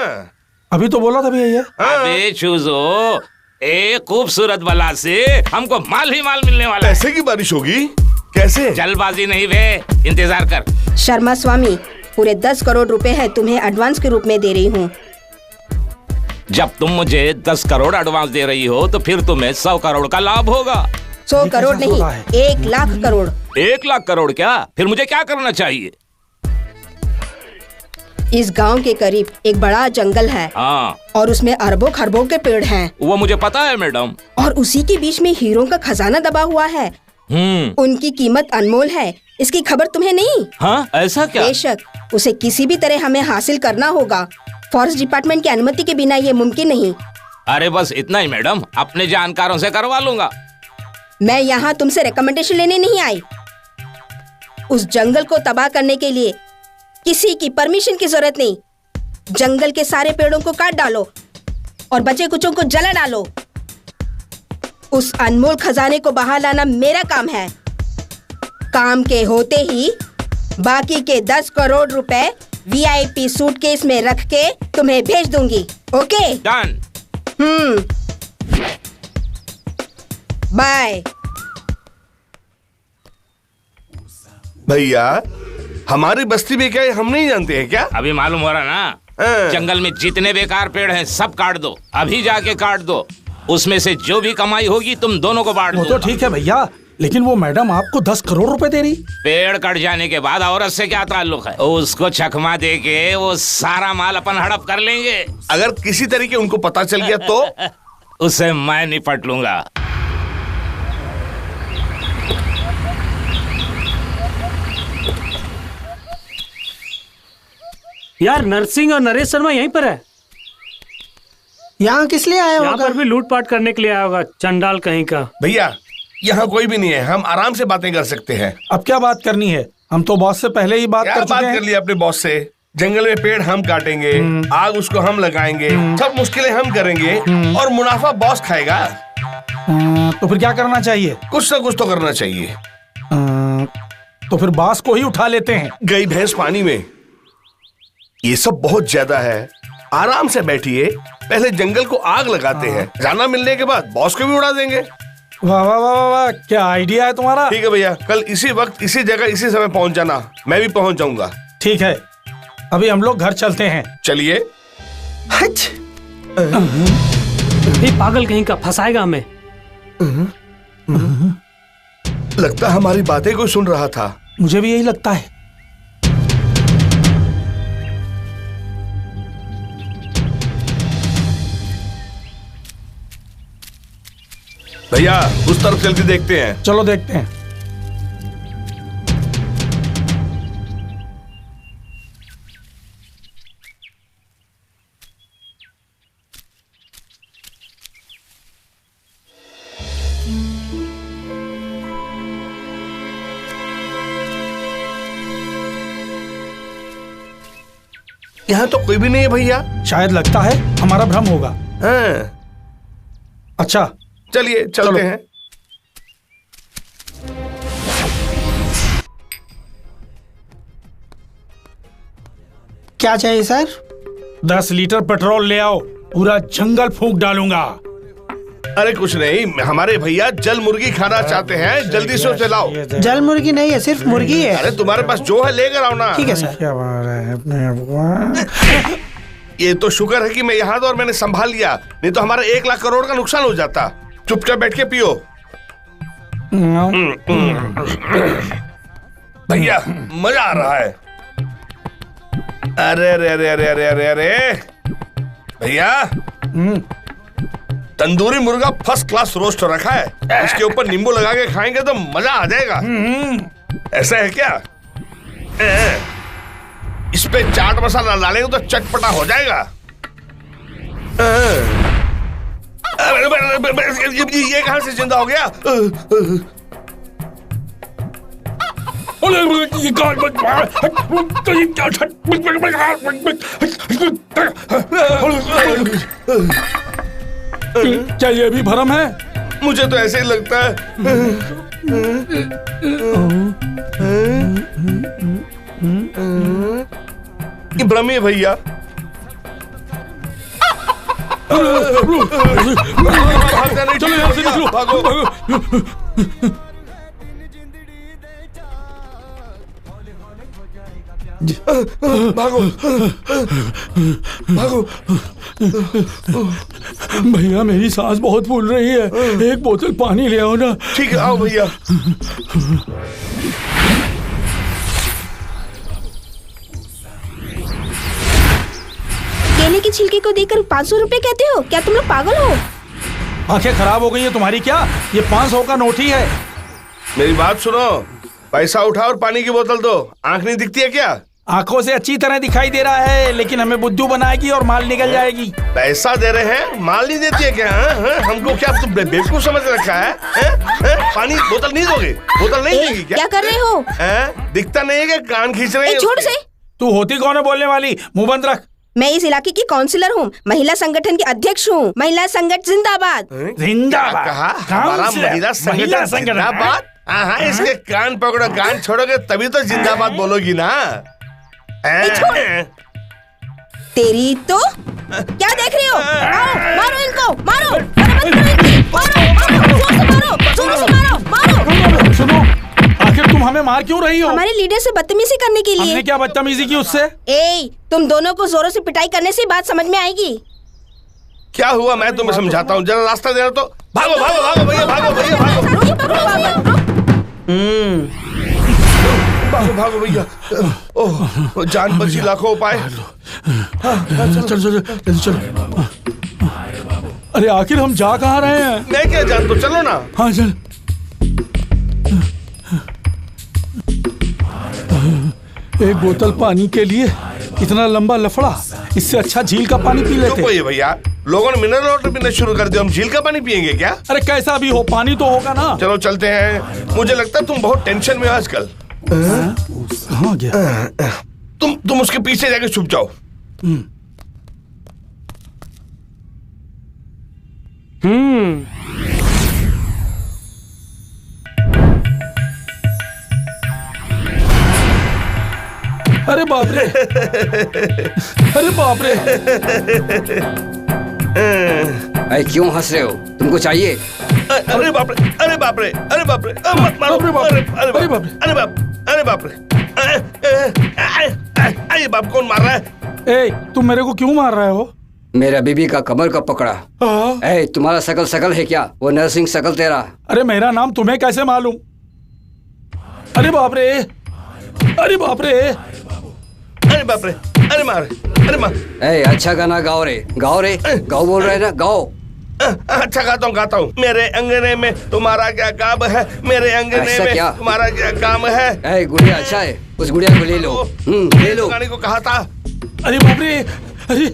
अभी तो बोला था भैया।
अबे चूजो, एक खूबसूरत बला से हमको माल ही माल मिलने वाला है।
पैसे की बारिश होगी? कैसे?
जल्दबाजी नहीं बे, इंतजार कर।
शर्मा स्वामी, पूरे 10 करोड़ रुपए है, तुम्हें एडवांस के रूप में दे रही हूँ।
जब तुम मुझे 10 करोड़ एडवांस दे रही हो तो फिर तुम्हें 100 करोड़ का लाभ होगा।
100 करोड़ नहीं, 1 लाख करोड़।
1 लाख करोड़ क्या? फिर मुझे क्या करना चाहिए?
इस गांव के करीब एक बड़ा जंगल है।
हाँ।
और उसमें अरबों खरबों के पेड़ हैं।
वो मुझे पता है मैडम।
और उसी के बीच में हीरों का खजाना दबा हुआ है। उनकी कीमत अनमोल है। इसकी खबर तुम्हें नहीं?
हाँ, ऐसा क्या?
बेशक, उसे किसी भी तरह हमें हासिल करना होगा। फॉरेस्ट डिपार्टमेंट की अनुमति के बिना ये मुमकिन नहीं।
अरे बस इतना ही मैडम, अपने जानकारों से करवा लूंगा।
मैं यहाँ तुमसे रिकमेंडेशन लेने नहीं आई। उस जंगल को तबाह करने के लिए किसी की परमिशन की जरूरत नहीं। जंगल के सारे पेड़ों को काट डालो और बचे कुचों को जला डालो। उस अनमोल खजाने को बाहर लाना मेरा काम है। काम के होते ही बाकी के 10 करोड़ रुपए VIP सूटकेस में रख के तुम्हें भेज दूंगी। ओके?
डन।
बाय।
भैया, हमारी बस्ती में क्या है हम नहीं जानते हैं क्या?
अभी मालूम हो रहा ना। जंगल में जितने बेकार पेड़ हैं सब काट दो, अभी जाके काट दो। उसमें से जो भी कमाई होगी तुम दोनों को बांट दो।
वो तो ठीक है भैया, लेकिन वो मैडम आपको 10 करोड़ रुपए दे रही।
पेड़ कट जाने के बाद औरत से क्या ताल्लुक है? उसको चकमा दे के वो सारा माल अपन हड़प कर लेंगे।
अगर किसी तरीके उनको पता चल गया तो?
उसे मैं निपट लूंगा।
यार, नरसिंह और नरेश शर्मा यहीं पर है।
यहाँ किस लिए आया होगा?
यहाँ पर भी लूटपाट करने के लिए आया होगा, चंडाल कहीं का।
भैया, यहाँ कोई भी नहीं है, हम आराम से बातें कर सकते हैं।
अब क्या बात करनी है? हम तो बॉस से पहले ही बात कर चुके हैं।
कर लिया अपने बॉस से। जंगल में पेड़ हम काटेंगे, आग उसको हम लगाएंगे, सब मुश्किलें हम करेंगे और मुनाफा बॉस खाएगा।
तो फिर क्या करना चाहिए?
कुछ ना कुछ तो करना चाहिए।
तो फिर बॉस को ही उठा लेते हैं।
गई भैंस पानी में। ये सब बहुत ज्यादा है। आराम से बैठिए, पहले जंगल को आग लगाते हैं, जाना मिलने के बाद बॉस को भी उड़ा देंगे।
वाह वाह वाह वाह, क्या आइडिया है तुम्हारा।
ठीक है भैया, कल इसी वक्त इसी जगह इसी समय पहुंच जाना, मैं भी पहुंच जाऊंगा।
ठीक है, अभी हम लोग घर चलते हैं।
चलिए।
ये पागल कहीं का फंसाएगा हमें।
लगता है हमारी बातें कोई सुन रहा था।
मुझे भी यही लगता है।
भैया उस तरफ चल के देखते हैं।
चलो देखते हैं।
यहाँ तो कोई भी नहीं है भैया।
शायद लगता है हमारा भ्रम होगा।
हाँ।
अच्छा
चलिए चलते हैं।
क्या चाहिए सर?
10 लीटर पेट्रोल ले आओ, पूरा जंगल फूंक डालूंगा।
अरे कुछ नहीं, हमारे भैया जल मुर्गी खाना चाहते हैं, जल्दी से उसे लाओ।
जल मुर्गी नहीं है, सिर्फ मुर्गी है।
अरे तुम्हारे पास जो है लेकर आओ ना।
ठीक है सर।
क्या बात है अपने।
ये तो शुक्र है कि मैं यहाँ था और मैंने संभाल लिया, नहीं तो हमारा 1 लाख करोड़ का नुकसान हो जाता। चुपचाप बैठ के पियो। भैया मजा आ रहा है। अरे अरे अरे अरे अरे अरे अरे भैया, तंदूरी मुर्गा फर्स्ट क्लास रोस्ट रखा है, इसके ऊपर नींबू लगा के खाएंगे तो मजा आ जाएगा। ऐसा है क्या? इस पे चाट मसाला डालेंगे तो चटपटा हो जाएगा। ये कहां से जिंदा हो गया?
क्या ये भी भ्रम है?
मुझे तो ऐसे ही लगता है। ये भ्रम है भैया।
चलो यहाँ से निकलो,
भागो। भागो भागो।
भैया मेरी सांस बहुत फूल रही है, एक बोतल पानी ले आओ ना।
ठीक है, आओ भैया।
केले के छिलके को देकर 500 रुपए कहते हो? क्या तुम लोग पागल हो?
आंखें खराब हो गई है तुम्हारी क्या? ये 500 का नोट ही है।
मेरी बात सुनो, पैसा उठाओ और पानी की बोतल दो। आंख नहीं दिखती है क्या?
आंखों से अच्छी तरह दिखाई दे रहा है, लेकिन हमें बुद्धू बनाएगी और माल निकल जाएगी।
पैसा दे रहे हैं, माल नहीं देती है क्या? हमको क्या तुम बेवकूफ समझ रखा है? पानी बोतल नहीं दोगे? बोतल नहीं देगी क्या?
क्या कर रहे हो?
दिखता नहीं है कि कान खींच रहे हैं?
छोड़ से।
तू होती कौन है बोलने वाली? मुंह बंद रख।
मैं इस इलाके की काउंसिलर हूँ, महिला संगठन की अध्यक्ष हूँ। महिला संगठन जिंदाबाद।
जिंदाबाद
कहा? हमारा महिला संगठन जिंदाबाद? हाँ, इसके कान पकड़ो, कान छोड़ोगे तभी तो जिंदाबाद बोलोगी ना।
तेरी तो क्या देख रहे हो? आओ, मारो इनको, मारो, जोरों से मारो, मारो।
सुनो, आखिर तुम हमें मार क्यों रही हो?
हमारे लीडर से बदतमीजी करने के लिए।
हमने क्या बदतमीजी की उससे?
तुम दोनों को जोरों से पिटाई करने से बात समझ में आएगी।
क्या हुआ मैं तुम्हें समझाता हूँ, जरा रास्ता देना तो। भागो भागो भागो भैया, भागो भैया, भागो। भागो भागो भैया। ओह, जान बची लाखों उपाय।
चल चल चल चल। अरे आखिर हम जा कहाँ रहे हैं?
मैं क्या जान, तो चलो ना।
हाँ चल। एक बोतल पानी के लिए इतना लंबा लफड़ा, इससे अच्छा झील का पानी पी लेते।
क्यों भैया, लोगों ने मिनरल वाटर पीना शुरू कर दिया, हम झील का पानी पियेंगे क्या?
अरे कैसा भी हो, पानी तो होगा ना।
चलो चलते हैं। मुझे लगता है तुम बहुत टेंशन में हो आजकल।
कहाँ गया?
तुम उसके पीछे जाके छुप जाओ।
अरे बाप रे, अरे बाप रे।
अरे क्यों हंस रहे हो? तुमको चाहिए?
अरे बाप रे, अरे बाप रे, अरे बाप रे, मत मारो, अरे बाप रे, अरे बाप रे, अरे बाप रे, अरे बाप, कौन मार रहा है?
ए, तुम मेरे को क्यों मार रहे हो?
मेरा बीबी का कमर का पकड़ा। ए, तुम्हारा शकल शकल है क्या? वो नरसिंह शकल तेरा।
अरे मेरा नाम तुम्हें कैसे मालूम? अरे बाप रे, अरे बाप रे,
अरे बाप रे, अरे मार, अरे मार।
ए, अच्छा गाना गाओ रे, गाओ रे, गाओ बोल रहे ना, गाओ।
अच्छा गाता हूँ। मेरे अंगने में तुम्हारा क्या काम है? मेरे अंगने में तुम्हारा क्या काम है?
ए, गुड़िया अच्छा है, उस गुड़िया को ले लो। ले लो।
गाने को कहा था।
अरे बाप रे, अरे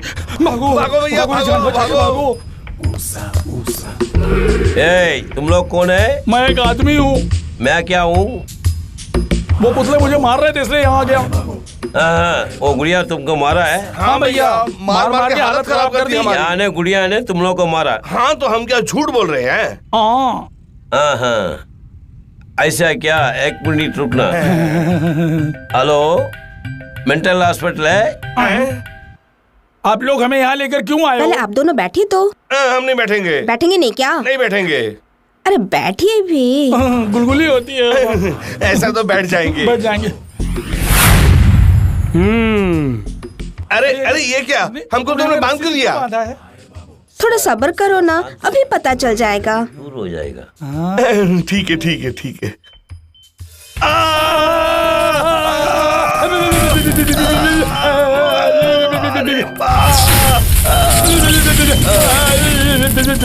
भागो
भागो भैया, भागो भागो।
ए, तुम लोग कौन है?
मैं एक आदमी हूँ।
मैं क्या हूँ?
वो पुतले मुझे मार रहे थे इसलिए यहाँ आ गया।
वो गुड़िया तुमको मारा है?
हाँ भैया, मार के हालत खराब कर दी हमारी।
गुड़िया ने तुम लोग को मारा?
हाँ, तो हम क्या झूठ बोल रहे हैं?
हाँ, ऐसा क्या? एक मिनट रुकना। हेलो, मेंटल हॉस्पिटल है?
आप लोग हमें यहाँ लेकर क्यों आए हो?
पहले आप दोनों बैठिए तो।
हम नहीं बैठेंगे।
बैठेंगे नहीं क्या? नहीं
बैठेंगे।
अरे बैठिए भी।
गुलगुली होती है।
ऐसा तो बैठ जाएंगे।
बैठ जाएंगे।
अरे अरे ये क्या? हमको तुमने बांध क्यों दिया?
थोड़ा सब्र करो ना, अभी पता चल जाएगा।
दूर हो जाएगा।
ठीक है, ठीक है, ठीक है।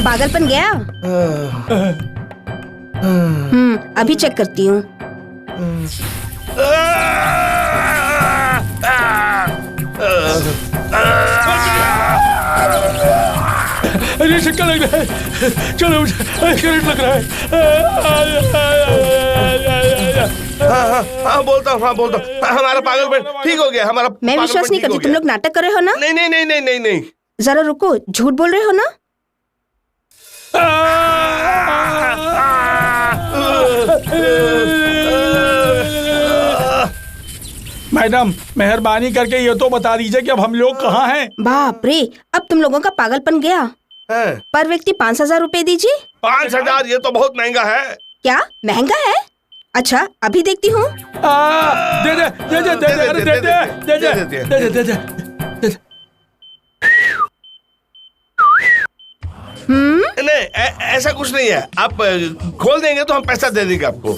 पागलपन गया? अभी चेक करती हूँ।
अरे चक्कर लग रहा है, चलो करंट लग रहा है।
हाँ बोलता हूँ, हमारा पागलपन ठीक हो गया। हमारा
मैं विश्वास नहीं करती, तुम लोग नाटक कर रहे हो ना?
नहीं नहीं नहीं नहीं नहीं नहीं।
जरा रुको, झूठ बोल रहे हो ना?
मैडम, मेहरबानी करके ये तो बता दीजिए कि अब हम लोग कहाँ हैं?
बाप रे, अब तुम लोगों का पागलपन गया। पर व्यक्ति 5,000 रुपए दीजिए।
5,000? ये तो बहुत महंगा है।
क्या महंगा है? अच्छा, अभी देखती हूँ।
दे दे दे दे दे दे दे दे दे दे दे।
नहीं, ऐसा कुछ नहीं है। आप खोल देंगे तो हम पैसा दे देंगे आपको।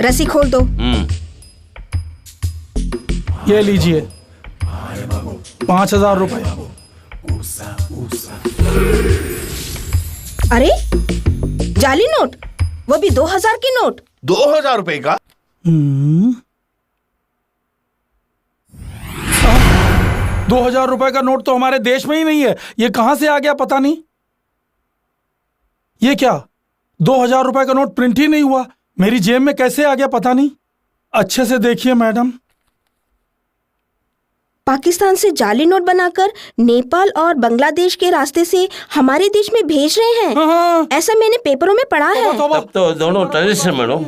रस्सी खोल दो।
ये लीजिए 5,000 रुपए।
अरे जाली नोट, वो भी 2,000 की नोट।
2,000 रुपए का?
2,000 रुपए का नोट तो हमारे देश में ही नहीं है। ये कहां से आ गया पता नहीं। ये क्या, 2,000 रुपए का नोट प्रिंट ही नहीं हुआ? मेरी जेब में कैसे आ गया पता नहीं। अच्छे से देखिए मैडम।
पाकिस्तान से जाली नोट बनाकर नेपाल और बांग्लादेश के रास्ते से हमारे देश में भेज रहे हैं। ऐसा मैंने पेपरों में पढ़ा है।
तब तो दोनों टेररिस्ट हैं मैडम।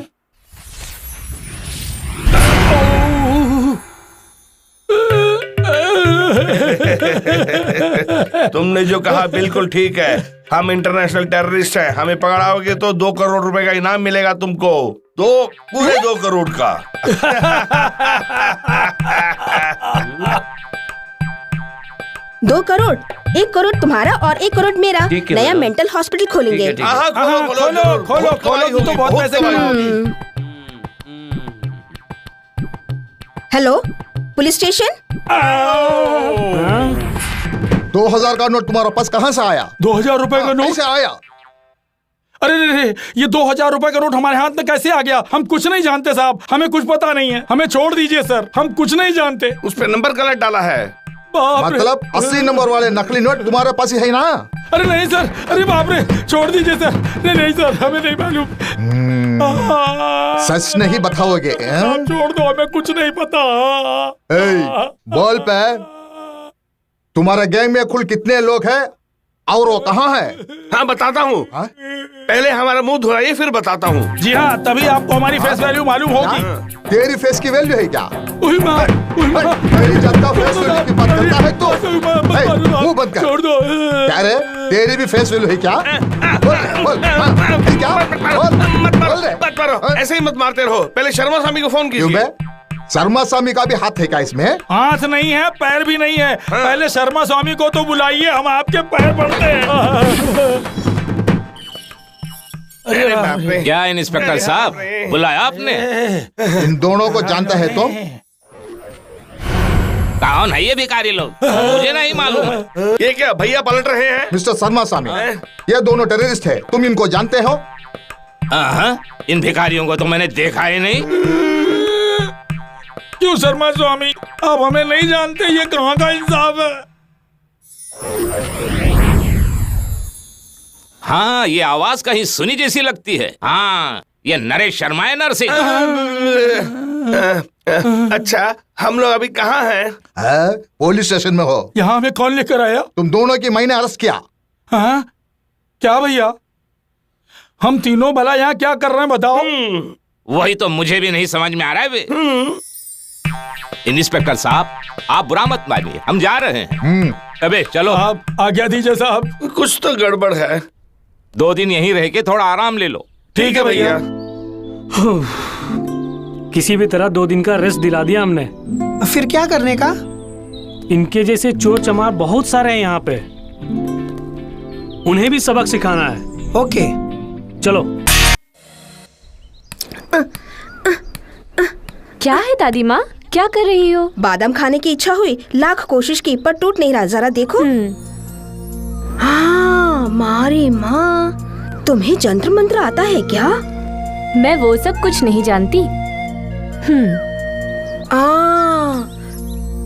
तुमने जो कहा बिल्कुल ठीक है। हम इंटरनेशनल टेररिस्ट हैं। हमें पकड़ाओगे तो 2 करोड़ रुपए का इनाम मिलेगा तुमको। पूरे 2 करोड़ का।
2 करोड़? 1 करोड़ तुम्हारा और 1 करोड़ मेरा। नया मेंटल हॉस्पिटल खोलेंगे।
खोलो तो बहुत पैसे मिलेंगे।
Hello, police station.
2,000 का नोट तुम्हारे पास कहाँ से आया?
2,000 रुपए का नोट
कैसे आया?
अरे ये 2,000 रुपए का नोट हमारे हाथ में कैसे आ गया? हम कुछ नहीं जानते साहब, हमें कुछ पता नहीं है। हमें छोड़ दीजिए सर, हम कुछ नहीं जानते।
उस पे नंबर गलत डाला है।
मतलब 80 नंबर वाले नकली नोट तुम्हारे पास ही है ना?
अरे नहीं सर, अरे बाप रे, छोड़ दीजिए सर। नहीं सर, हमें नहीं मालूम।
सच नहीं बताओगे?
छोड़ दो, हमें कुछ नहीं पता।
बोल पे, तुम्हारे गैंग में कुल कितने लोग हैं और वो कहाँ है?
हाँ बताता हूँ। पहले हमारा मुंह धुलाइए फिर बताता हूँ।
जी हाँ, तभी आपको हमारी फेस वैल्यू मालूम होगी।
तेरी फेस की वैल्यू है क्या? मेरी जनता फेस वैल्यू की बात करता है तो मुंह बंद कर।
छोड़ दो।
क्या रे? तेरी भी फेस वैल्यू है क्या? बोल, है क्या?
मत मारो, ऐसे ही मत मारते रहो। पहले शर्मा स्वामी को फोन कीजिए।
शर्मा स्वामी का भी हाथ है क्या इसमें?
हाथ नहीं है, पैर भी नहीं है। पहले शर्मा स्वामी को तो बुलाइए, हम आपके पैर पड़ते हैं।
क्या इंस्पेक्टर साहब, बुलाया आपने?
इन दोनों को जानता है तो?
कौन है ये भिखारी लोग? मुझे नहीं मालूम।
ये क्या भैया पलट रहे हैं?
मिस्टर शर्मा स्वामी, ये दोनों टेररिस्ट है, तुम इनको जानते हो?
इन भिखारियों को तो मैंने देखा ही नहीं।
क्यों शर्मा स्वामी, आप हमें नहीं जानते? ये कहाँ का इंसाफ है?
हाँ, ये आवाज कहीं सुनी जैसी लगती है। हाँ, ये नरेश शर्मा है, नरसिंह।
अच्छा, हम लोग अभी कहाँ हैं?
पुलिस स्टेशन में हो।
यहाँ हमें कौन लेकर आया?
तुम दोनों की मैंने अरेस्ट किया।
हाँ? क्या भैया, हम तीनों भला यहाँ क्या कर रहे हैं बताओ?
वही तो मुझे भी नहीं समझ में आ रहा है बे। इंस्पेक्टर साहब, आप बुरा मत मानिए, हम जा रहे हैं। अबे चलो।
आप आज्ञा दीजिए साहब।
कुछ तो गड़बड़ है।
2 दिन यहीं रह के थोड़ा आराम ले लो।
ठीक है भैया।
किसी भी तरह 2 दिन का रेस्ट दिला दिया हमने।
फिर क्या करने का?
इनके जैसे चोर चमार बहुत सारे हैं यहाँ पे, उन्हें भी सबक सिखाना है।
ओके
चलो।
क्या है दादी माँ, क्या कर रही हो?
बादाम खाने की इच्छा हुई, लाख कोशिश की पर टूट नहीं रहा, जरा देखो। हाँ, मारी माँ, तुम्हें जंत्र मंत्र आता है क्या?
मैं वो सब कुछ नहीं जानती।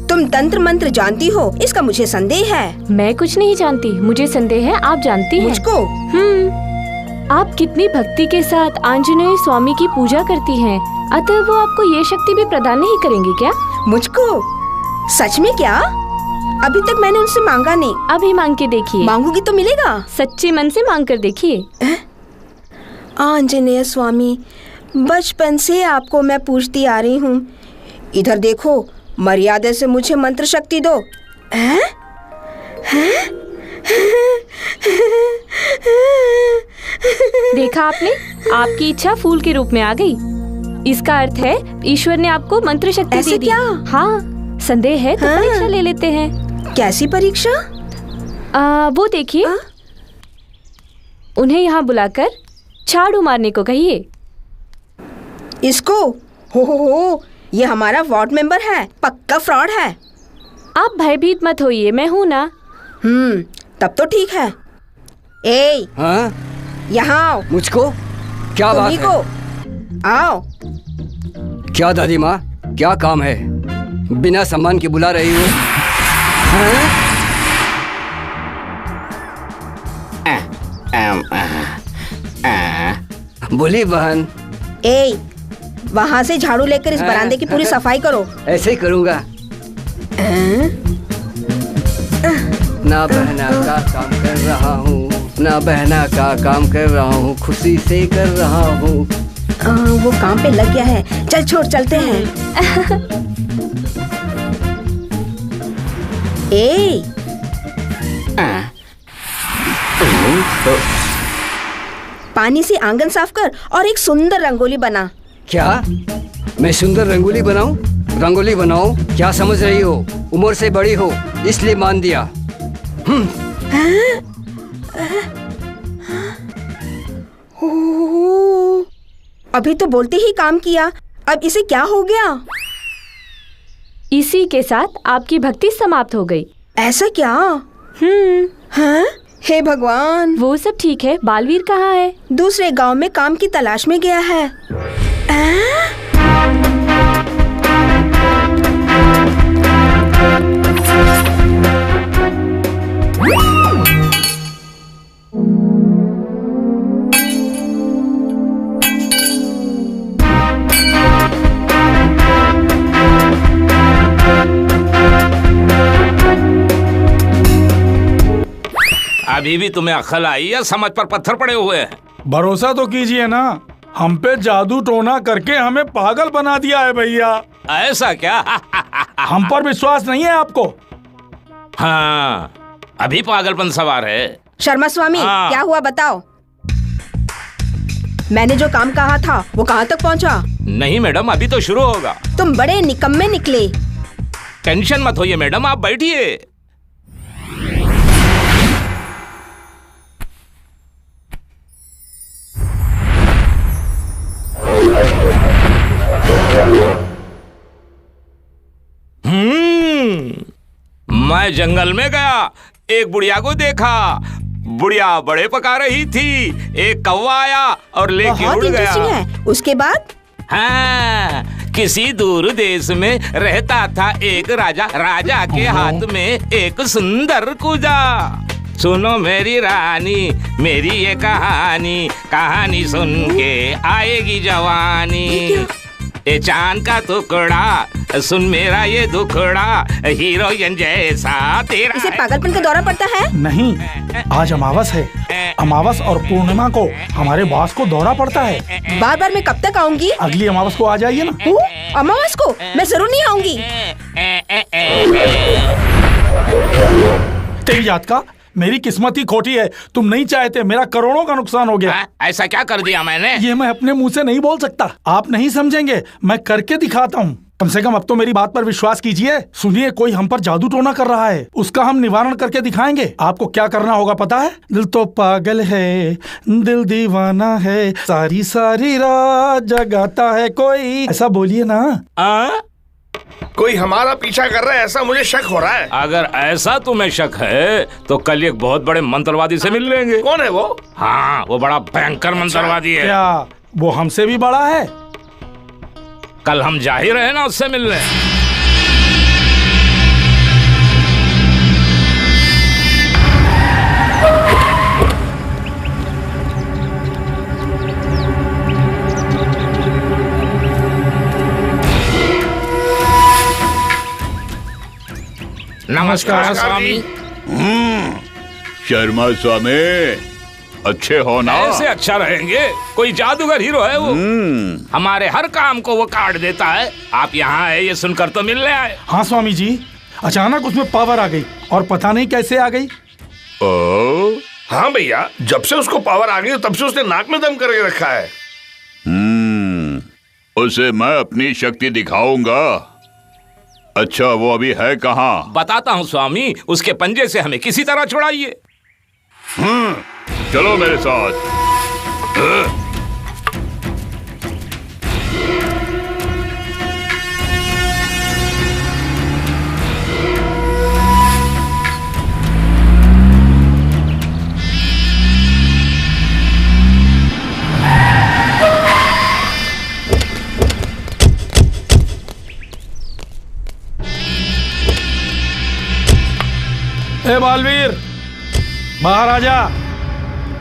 तुम तंत्र मंत्र जानती हो, इसका मुझे संदेह है।
मैं कुछ नहीं जानती, मुझे संदेह है आप जानती हैं।
मुझको?
आप कितनी भक्ति के साथ आंजनेय स्वामी की पूजा करती हैं, अतः वो आपको ये शक्ति भी प्रदान नहीं करेंगे क्या?
मुझको? सच में क्या? अभी तक मैंने उनसे मांगा नहीं।
अभी मांग के देखिए।
मांगूंगी तो मिलेगा?
सच्चे मन से मांग कर देखिए।
आंजनेय स्वामी, बचपन से आपको मैं पूछती आ रही हूँ, इधर देखो, मर्यादा से मुझे मंत्र शक्ति दो। हैं?
देखा आपने, आपकी इच्छा फूल के रूप में आ गई। इसका अर्थ है ईश्वर ने आपको मंत्र शक्ति दे दी।
क्या?
हाँ, संदेह है तो परीक्षा ले लेते हैं।
कैसी परीक्षा?
वो देखिए, उन्हें यहाँ बुलाकर झाड़ू मारने को कहिए।
इसको? हो, ये हमारा वार्ड मेंबर है, पक्का फ्रॉड है।
आप भयभीत मत होइए, मैं हूँ ना।
तब तो ठीक है। ए,
हाँ?
यहाँ आओ।
मुझको? क्या बात है?
आओ।
क्या दादी माँ, क्या काम है? बिना सम्मान के बुला रही हो? बोली बहन।
ए, वहाँ से झाड़ू लेकर इस बरामदे की पूरी सफाई करो।
ऐसे ही करूँगा। ना बहना का काम कर रहा हूँ, ना बहना का काम कर रहा हूँ, खुशी से कर रहा हूँ।
वो काम पे लग गया है, चल छोड़, चलते हैं। ए, पानी से आंगन साफ कर और एक सुंदर रंगोली बना।
क्या? मैं सुंदर रंगोली बनाऊं? रंगोली बनाओ? क्या समझ रही हो? उम्र से बड़ी हो इसलिए मान दिया।
अभी तो बोलते ही काम किया, अब इसे क्या हो गया?
इसी के साथ आपकी भक्ति समाप्त हो गई।
ऐसा क्या? हाँ? हे भगवान।
वो सब ठीक है, बालवीर कहाँ है?
दूसरे गांव में काम की तलाश में गया है।
अभी भी तुम्हें अक्ल आई या समझ पर पत्थर पड़े हुए हैं?
भरोसा तो कीजिए ना, हम पे जादू टोना करके हमें पागल बना दिया है भैया।
ऐसा क्या?
हम पर विश्वास नहीं है आपको?
हाँ, अभी पागलपन सवार है।
शर्मा स्वामी, क्या हुआ बताओ। मैंने जो काम कहा था वो कहाँ तक पहुँचा?
नहीं मैडम, अभी तो शुरू होगा।
तुम बड़े निकम्मे निकले।
टेंशन मत होइए मैडम, आप बैठिए। मैं जंगल में गया, एक बुढ़िया को देखा। बुढ़िया बड़े पका रही थी, एक कौवा आया और लेके उड़ गया।
है। उसके बाद?
हाँ, किसी दूर देश में रहता था एक राजा। राजा के हाथ में एक सुंदर कुजा। सुनो मेरी रानी, मेरी ये कहानी, कहानी सुन के आएगी जवानी। ए चांद का टुकड़ा, सुन मेरा ये दुखड़ा, हीरोइन जैसा तेरा।
इसे पागलपन का दौरा पड़ता है?
नहीं, आज अमावस है। अमावस और पूर्णिमा को हमारे बॉस को दौरा पड़ता है।
बार बार मैं कब तक आऊंगी?
अगली अमावस को आ जाइए ना।
अमावस को? मैं जरूर नहीं आऊंगी।
तेरी जात का, मेरी किस्मत ही खोटी है। तुम नहीं चाहते, मेरा करोड़ों का नुकसान हो गया।
ऐसा क्या कर दिया मैंने?
ये मैं अपने मुंह से नहीं बोल सकता, आप नहीं समझेंगे, मैं करके दिखाता हूँ। कम से कम अब तो मेरी बात पर विश्वास कीजिए। सुनिए, कोई हम पर जादू टोना कर रहा है, उसका हम निवारण करके दिखाएंगे। आपको क्या करना होगा पता है? दिल तो पागल है, दिल दीवाना है, सारी सारी रात जगाता है कोई, ऐसा बोलिए ना।
कोई हमारा पीछा कर रहा है, ऐसा मुझे शक हो रहा है।
अगर ऐसा तुम्हें शक है तो कल एक बहुत बड़े मंत्रवादी से मिल लेंगे।
कौन है वो?
हाँ, वो बड़ा भयंकर मंत्रवादी है।
क्या वो हमसे भी बड़ा है?
कल हम जा ही रहे ना उससे मिलने। नमस्कार स्वामी।
शर्मा स्वामी, अच्छे हो ना?
ऐसे अच्छा रहेंगे, कोई जादूगर हीरो है वो। हमारे हर काम को वो काट देता है। आप यहाँ आए ये सुनकर तो मिलने आए।
हाँ स्वामी जी, अचानक उसमें पावर आ गई और पता नहीं कैसे आ गई।
हाँ भैया, जब से उसको पावर आ गई तब से उसने नाक में दम करके रखा है।
उसे मैं अपनी शक्ति दिखाऊंगा। अच्छा, वो अभी है कहाँ?
बताता हूँ स्वामी, उसके पंजे से हमें किसी तरह छुड़ाइए।
चलो मेरे साथ।
ए बालवीर, बाहर आजा।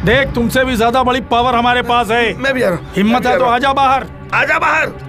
देख, तुमसे भी ज्यादा बड़ी पावर हमारे पास है।
मैं भी आ रहा हूं।
हिम्मत है तो आजा बाहर।
आजा बाहर।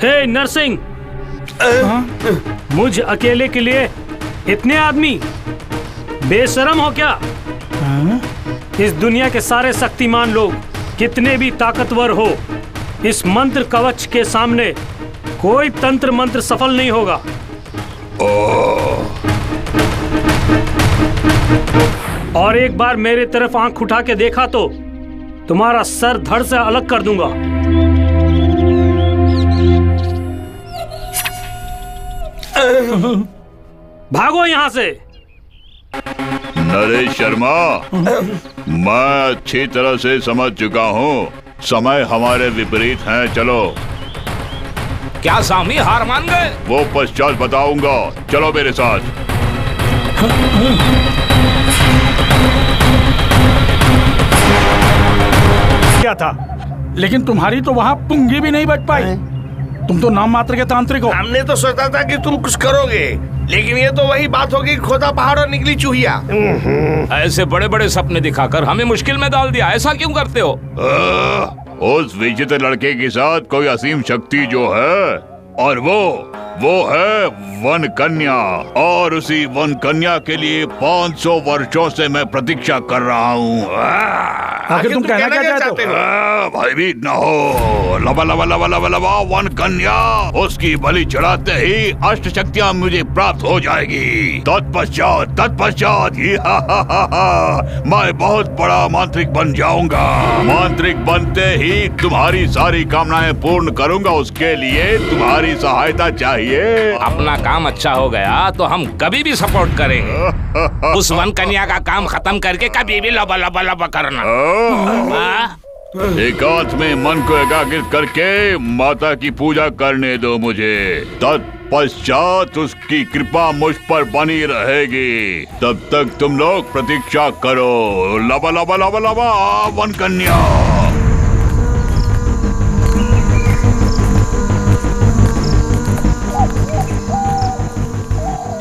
हे नरसिंह, मुझ अकेले के लिए इतने आदमी? बेशरम हो क्या? इस दुनिया के सारे शक्तिमान लोग, कितने भी ताकतवर हो, इस मंत्र कवच के सामने कोई तंत्र मंत्र सफल नहीं होगा। और एक बार मेरे तरफ आंख उठा के देखा तो तुम्हारा सर धड़ से अलग कर दूंगा। भागो यहाँ से।
नरेश शर्मा, मैं अच्छी तरह से समझ चुका हूँ, समय हमारे विपरीत है। चलो।
क्या स्वामी हार मान गए?
वो पश्चात बताऊंगा, चलो मेरे साथ।
क्या था, लेकिन तुम्हारी तो वहाँ पुंगी भी नहीं बच पाई। तुम तो नाम मात्र के तांत्रिक हो।
हमने तो सोचा था कि तुम कुछ करोगे, लेकिन ये तो वही बात होगी, खोदा पहाड़ और निकली चूहिया।
ऐसे बड़े बड़े सपने दिखाकर हमें मुश्किल में डाल दिया, ऐसा क्यों करते हो?
उस विचित्र लड़के के साथ कोई असीम शक्ति जो है, और वो है वन कन्या, और उसी वन कन्या के लिए 500 वर्षों से मैं प्रतीक्षा कर रहा हूँ।
आखिर तुम कहना क्या चाहते हो?
भयभीत न हो, लबा लबा लबा लबा लबा वन कन्या, उसकी बलि चढ़ाते ही अष्ट शक्तियाँ मुझे प्राप्त हो जाएगी। तत्पश्चात मैं बहुत बड़ा मांत्रिक बन जाऊंगा। मांत्रिक बनते ही तुम्हारी सारी कामनाएं पूर्ण करूंगा, उसके लिए तुम्हारी सहायता चाहिए।
अपना काम अच्छा हो गया तो हम कभी भी सपोर्ट करेंगे। उस वन कन्या का काम खत्म करके कभी भी लबा लबा लबा करना।
एकांत में मन को एकाग्रित करके माता की पूजा करने दो मुझे। तत्पश्चात उसकी कृपा मुझ पर बनी रहेगी। तब तक तुम लोग प्रतीक्षा करो। लबा लबा लबा लबा वन कन्या।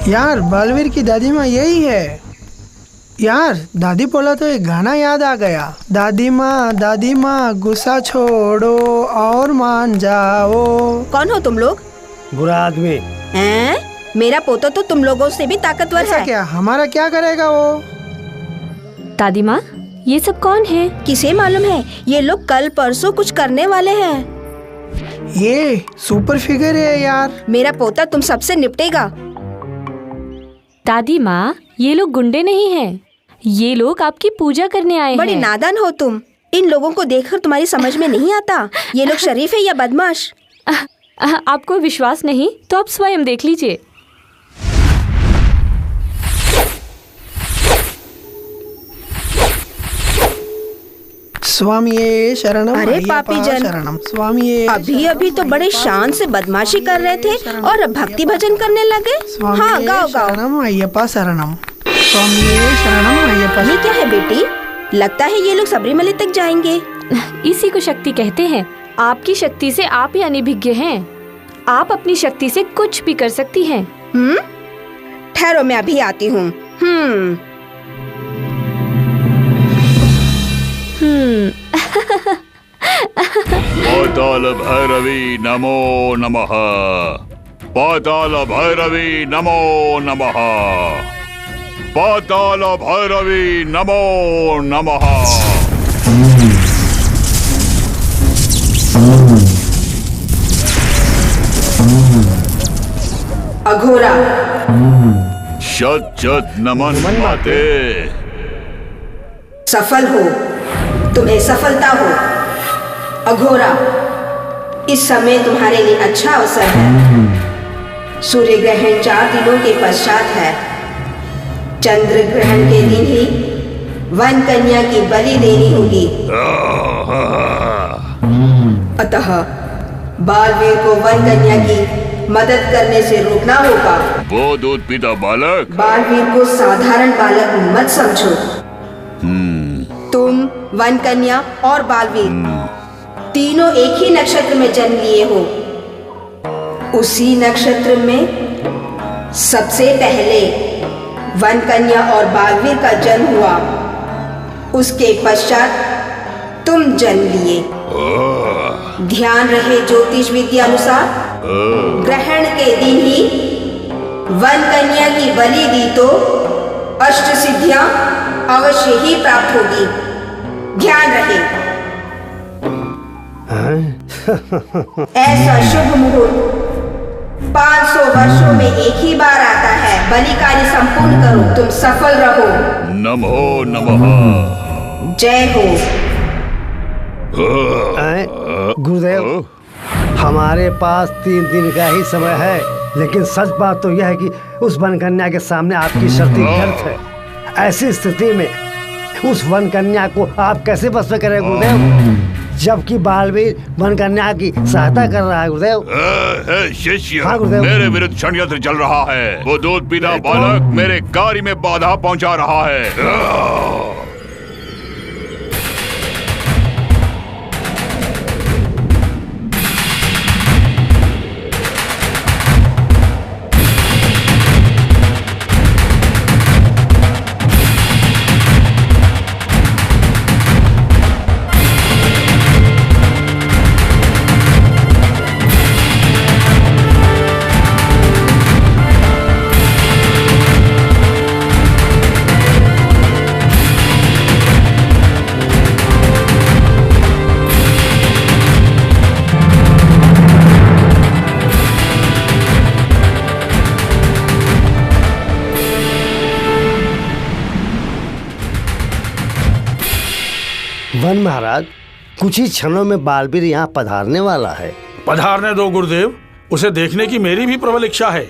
यार बालवीर की दादी माँ यही है। यार दादी बोला तो एक गाना याद आ गया। दादी माँ गुस्सा छोड़ो और मान जाओ।
कौन हो तुम लोग?
बुरा आदमी।
हैं? मेरा पोता तो तुम लोगों से भी ताकतवर है।
क्या हमारा क्या करेगा वो?
दादी माँ, ये सब कौन है?
किसे मालूम है? ये लोग कल परसों कुछ करने वाले हैं।
ये सुपर फिगर है यार।
मेरा पोता तुम सबसे निपटेगा।
दादी माँ, ये लोग गुंडे नहीं हैं। ये लोग आपकी पूजा करने आए हैं।
बड़ी नादान हो तुम। इन लोगों को देखकर तुम्हारी समझ में नहीं आता ये लोग शरीफ है या बदमाश।
आपको विश्वास नहीं तो आप स्वयं देख लीजिए।
स्वामी शरणम।
अरे पापी जन,
शरणम स्वामी।
अभी तो बड़े शान से बदमाशी कर रहे थे और अब भक्ति भजन करने लगे। हाँ, गाओ गाओ।
शरणम अय्यप्पा शरणम। स्वामी शरणम अय्यप्पा।
ये क्या है बेटी? लगता है ये लोग सबरीमले तक जाएंगे।
इसी को शक्ति कहते हैं। आपकी शक्ति से आप ही अनिभिज्ञ हैं। आप अपनी शक्ति से कुछ भी कर सकती हैं।
ठहरो, मैं अभी आती हूँ।
पाताल भैरवी नमो नमः। पाताल भैरवी नमो नमः। पाताल भैरवी नमो नमः।
अघोरा।
शत शत नमन माते।
सफल हो, तुम्हें सफलता हो। अघोरा, इस समय तुम्हारे लिए अच्छा अवसर है। सूर्य ग्रहण 4 दिनों के पश्चात है। चंद्र ग्रहण के दिन ही वन कन्या की बलि देनी होगी। अतः बालवीर को वन कन्या की मदद करने से रोकना होगा।
वो दूध पीता बालक।
बालवीर को साधारण बालक मत समझो। तुम, वन कन्या और बालवीर तीनों एक ही नक्षत्र में जन्म लिए हो। उसी नक्षत्र में सबसे पहले वन कन्या और बालवीर का जन्म हुआ। उसके पश्चात तुम जन्म लिए। ध्यान रहे, ज्योतिष विद्या अनुसार ग्रहण के दिन ही वन कन्या की बलि दी तो अष्ट सिद्धियां अवश्य ही प्राप्त होगी। ध्यान रहे। ऐसा शुभ मुहूर्त 500 वर्षों में एक ही बार आता है। बलि कार्य संपूर्ण करो, तुम सफल रहो।
नमो नमः।
जय हो।
गुरुदेव, हमारे पास 3 दिन का ही समय है, लेकिन सच बात तो यह है कि उस वन कन्या के सामने आपकी शर्तें व्यर्थ है। ऐसी स्थिति में उस वन कन्या को आप कैसे बस में करें गुरुदेव, जबकि बालवीर वन कन्या की सहायता कर रहा है गुरुदेव।
शिष्य,
हाँ, गुरुदेव।
मेरे विरुद्ध षड्यंत्र चल रहा है। वो दूध पीता बालक मेरे कार्य में बाधा पहुंचा रहा है।
वन महाराज, कुछ ही क्षणों में बालवीर यहाँ पधारने वाला है।
पधारने दो गुरुदेव, उसे देखने की मेरी भी प्रबल इच्छा है।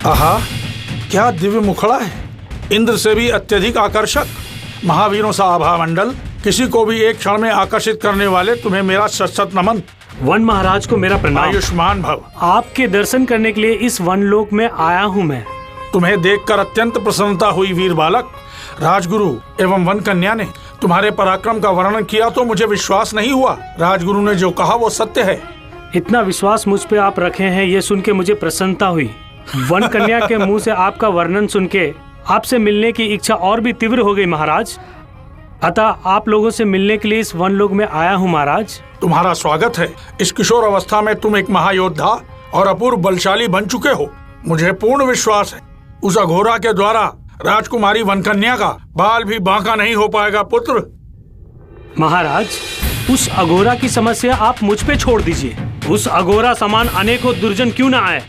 आहा, क्या दिव्य मुखड़ा है, इंद्र से भी अत्यधिक आकर्षक। महावीरों सा आभा मंडल, किसी को भी एक क्षण में आकर्षित करने वाले तुम्हें मेरा सत नमन।
वन महाराज को मेरा प्रणाम।
आयुष्मान भव।
आपके दर्शन करने के लिए इस वन लोक में आया हूँ मैं।
तुम्हें देखकर अत्यंत प्रसन्नता हुई वीर बालक। राजगुरु एवं वन कन्या ने तुम्हारे पराक्रम का वर्णन किया तो मुझे विश्वास नहीं हुआ। राजगुरु ने जो कहा वो सत्य है।
इतना विश्वास मुझ पे आप रखे हैं, ये सुन के मुझे प्रसन्नता हुई। वन कन्या के मुंह से आपका वर्णन सुन के आपसे मिलने की इच्छा और भी तीव्र हो गई महाराज। अतः आप लोगों से मिलने के लिए इस वन लोक में आया हूँ महाराज।
तुम्हारा स्वागत है। इस किशोर अवस्था में तुम एक महायोद्धा और अपूर्व बलशाली बन चुके हो। मुझे पूर्ण विश्वास है उस अघोरा के द्वारा राजकुमारी वनकन्या का बाल भी बांका नहीं हो पाएगा पुत्र।
महाराज, उस अघोरा की समस्या आप मुझ पे छोड़ दीजिए। उस अघोरा समान अनेकों दुर्जन क्यों ना आए,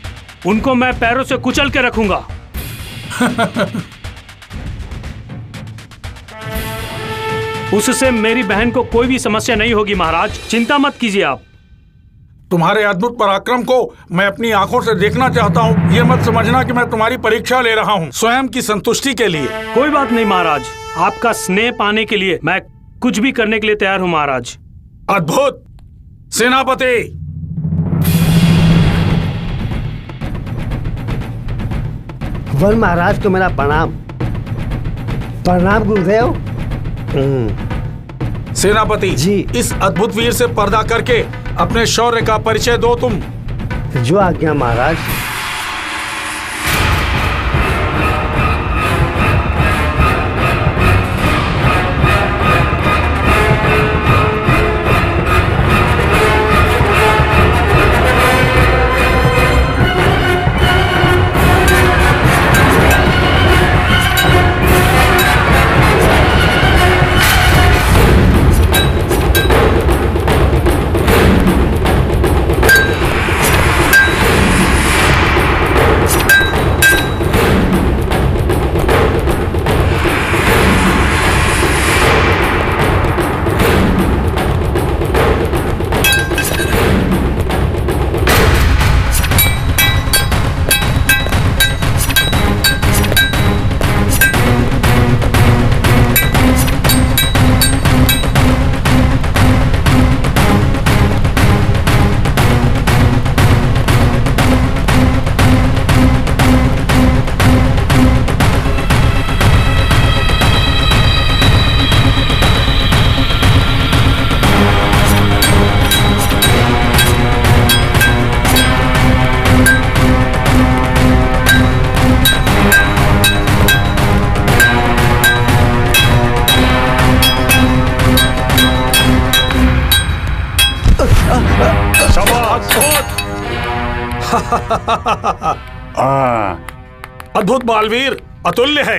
उनको मैं पैरों से कुचल के रखूंगा। उससे मेरी बहन को कोई भी समस्या नहीं होगी महाराज, चिंता मत कीजिए आप।
तुम्हारे अद्भुत पराक्रम को मैं अपनी आंखों से देखना चाहता हूँ। ये मत समझना कि मैं तुम्हारी परीक्षा ले रहा हूँ, स्वयं की संतुष्टि के लिए।
कोई बात नहीं महाराज, आपका स्नेह पाने के लिए मैं कुछ भी करने के लिए तैयार हूँ महाराज।
अद्भुत। सेनापति,
वन महाराज को मेरा प्रणाम। प्रणाम गुरुदेव।
सेनापति जी, इस अद्भुत वीर से पर्दा करके अपने शौर्य का परिचय दो तुम।
जो आज्ञा महाराज।
अद्भुत बालवीर, अतुल्य है।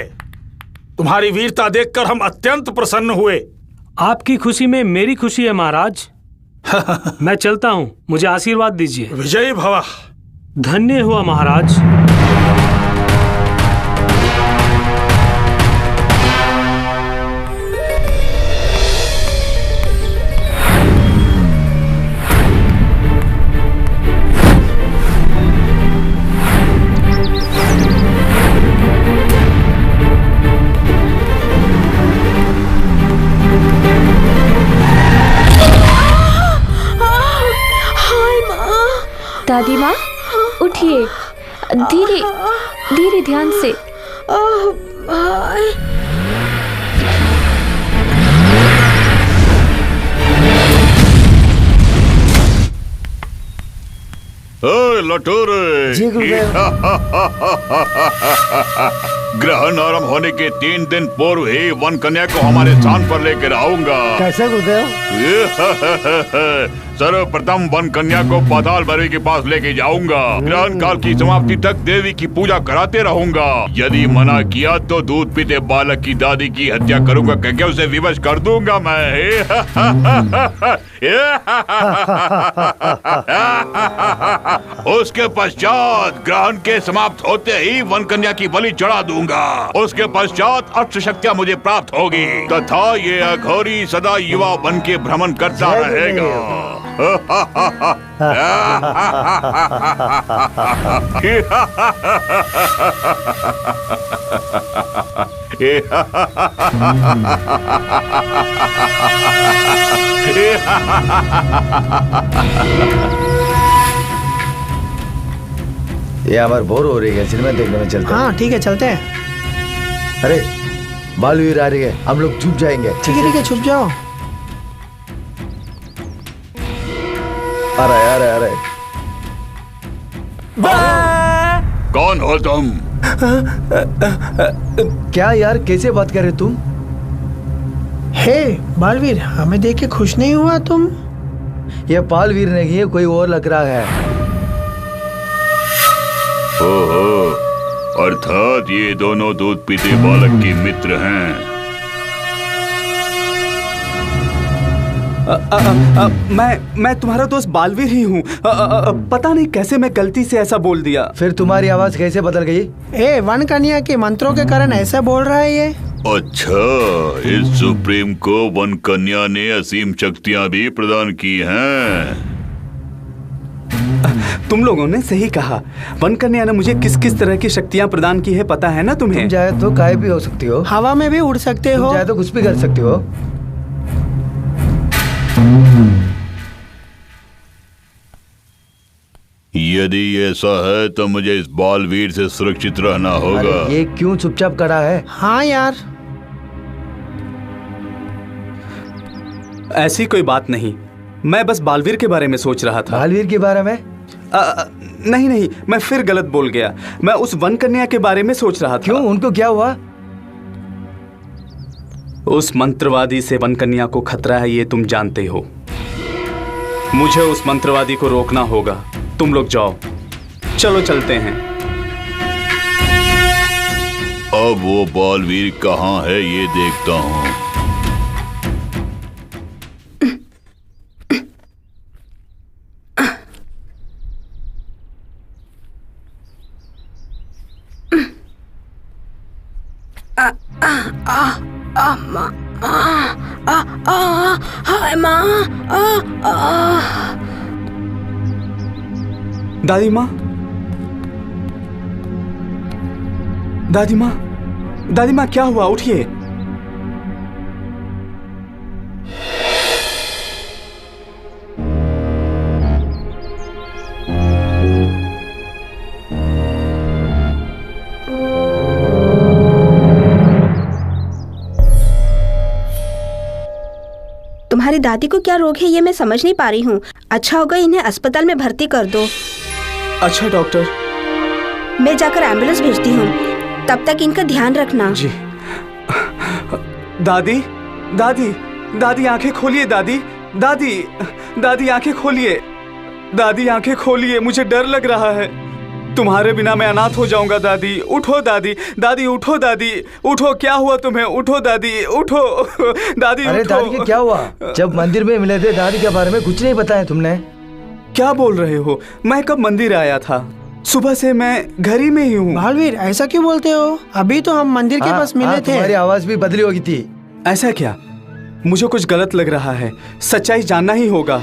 तुम्हारी वीरता देखकर हम अत्यंत प्रसन्न हुए।
आपकी खुशी में मेरी खुशी है महाराज। मैं चलता हूँ, मुझे आशीर्वाद दीजिए।
विजयी भव।
धन्य हुआ महाराज।
दादी माँ, उठिए। धीरे धीरे, ध्यान से।
लटोरे।
जी गुरुदेव।
ग्रहण आरंभ होने के 3 दिन पूर्व ही वन कन्या को हमारे स्थान पर लेकर आऊंगा।
कैसे गुरुदेव?
सर्वप्रथम वन कन्या को पाताल भैरवी के पास लेके जाऊंगा। ग्रहण काल की समाप्ति तक देवी की पूजा कराते रहूंगा। यदि मना किया तो दूध पीते बालक की दादी की हत्या करूंगा, क्योंकि उसे विवश कर दूंगा मैं। उसके पश्चात ग्रहण के समाप्त होते ही वन कन्या की बलि चढ़ा दूंगा। उसके पश्चात अष्ट शक्तियां मुझे प्राप्त होगी तथा ये अघोरी सदा युवा बन के भ्रमण करता रहेगा।
ये हमारे बोर हो रही है, सिनेमा देखने में चलते हैं।
हाँ ठीक है, चलते हैं।
अरे बालवीर आ रही है, हम लोग छुप जाएंगे।
ठीक है छुप जाओ।
आ रहे।
कौन हो तुम?
क्या यार, कैसे बात कर रहे तुम?
हे बालवीर, हमें देख के खुश नहीं हुआ तुम?
ये बालवीर नहीं है, कोई और लग रहा है।
ओहो, अर्थात ये दोनों दूध पीते बालक के मित्र हैं।
मैं तुम्हारा दोस्त बालवीर ही हूँ। पता नहीं कैसे मैं गलती से ऐसा बोल दिया।
फिर तुम्हारी आवाज कैसे बदल गई?
ए, वन कन्या के मंत्रों के कारण ऐसा बोल रहा है ये।
अच्छा, इस सुप्रीम को वन कन्या ने असीम शक्तियाँ भी प्रदान की हैं।
तुम लोगों ने सही कहा। वन कन्या ने मुझे किस किस तरह की शक्तियाँ प्रदान की है पता है ना तुम्हें?
तुम चाहे तो गायब भी हो सकती हो,
हवा में भी उड़ सकते हो,
चाहे तो कुछ भी कर सकती हो।
यदि ऐसा है तो मुझे इस बालवीर से सुरक्षित रहना होगा।
ये क्यों चुपचाप खड़ा है?
हाँ यार,
ऐसी कोई बात नहीं, मैं बस बालवीर के बारे में सोच रहा था।
बालवीर के बारे में?
नहीं, मैं फिर गलत बोल गया। मैं उस वन कन्या के बारे में सोच रहा था।
क्यों, उनको क्या हुआ?
उस मंत्रवादी से वन कन्या को खतरा है, ये तुम जानते हो। मुझे उस मंत्रवादी को रोकना होगा। तुम लोग जाओ, चलो चलते हैं।
अब वो बालवीर कहाँ है ये देखता हूँ।
दादी माँ, दादी माँ, दादी माँ, क्या हुआ? उठिए।
तुम्हारी दादी को क्या रोग है ये मैं समझ नहीं पा रही हूँ। अच्छा होगा इन्हें अस्पताल में भर्ती कर दो।
अच्छा डॉक्टर।
मैं जाकर एम्बुलेंस भेजती हूँ, तब तक इनका ध्यान रखना।
जी। दादी, दादी, दादी आंखें खोलिए। दादी, दादी, दादी आंखें खोलिए। दादी आंखें खोलिए, मुझे डर लग रहा है। तुम्हारे बिना मैं अनाथ हो जाऊंगा। दादी उठो, दादी, दादी उठो, दादी उठो। क्या हुआ तुम्हें? उठो दादी, उठो दादी।
अरे
उठो।
दादी क्या हुआ? जब मंदिर में मिले थे दादी के बारे में कुछ नहीं बताया तुमने।
क्या बोल रहे हो? मैं कब मंदिर आया था? सुबह से मैं घर ही में ही हूँ।
बालवीर ऐसा क्यों बोलते हो? अभी तो हम मंदिर के पास मिले थे।
तुम्हारी आवाज भी बदली होगी थी।
ऐसा क्या? मुझे कुछ गलत लग रहा है। सच्चाई जानना ही होगा।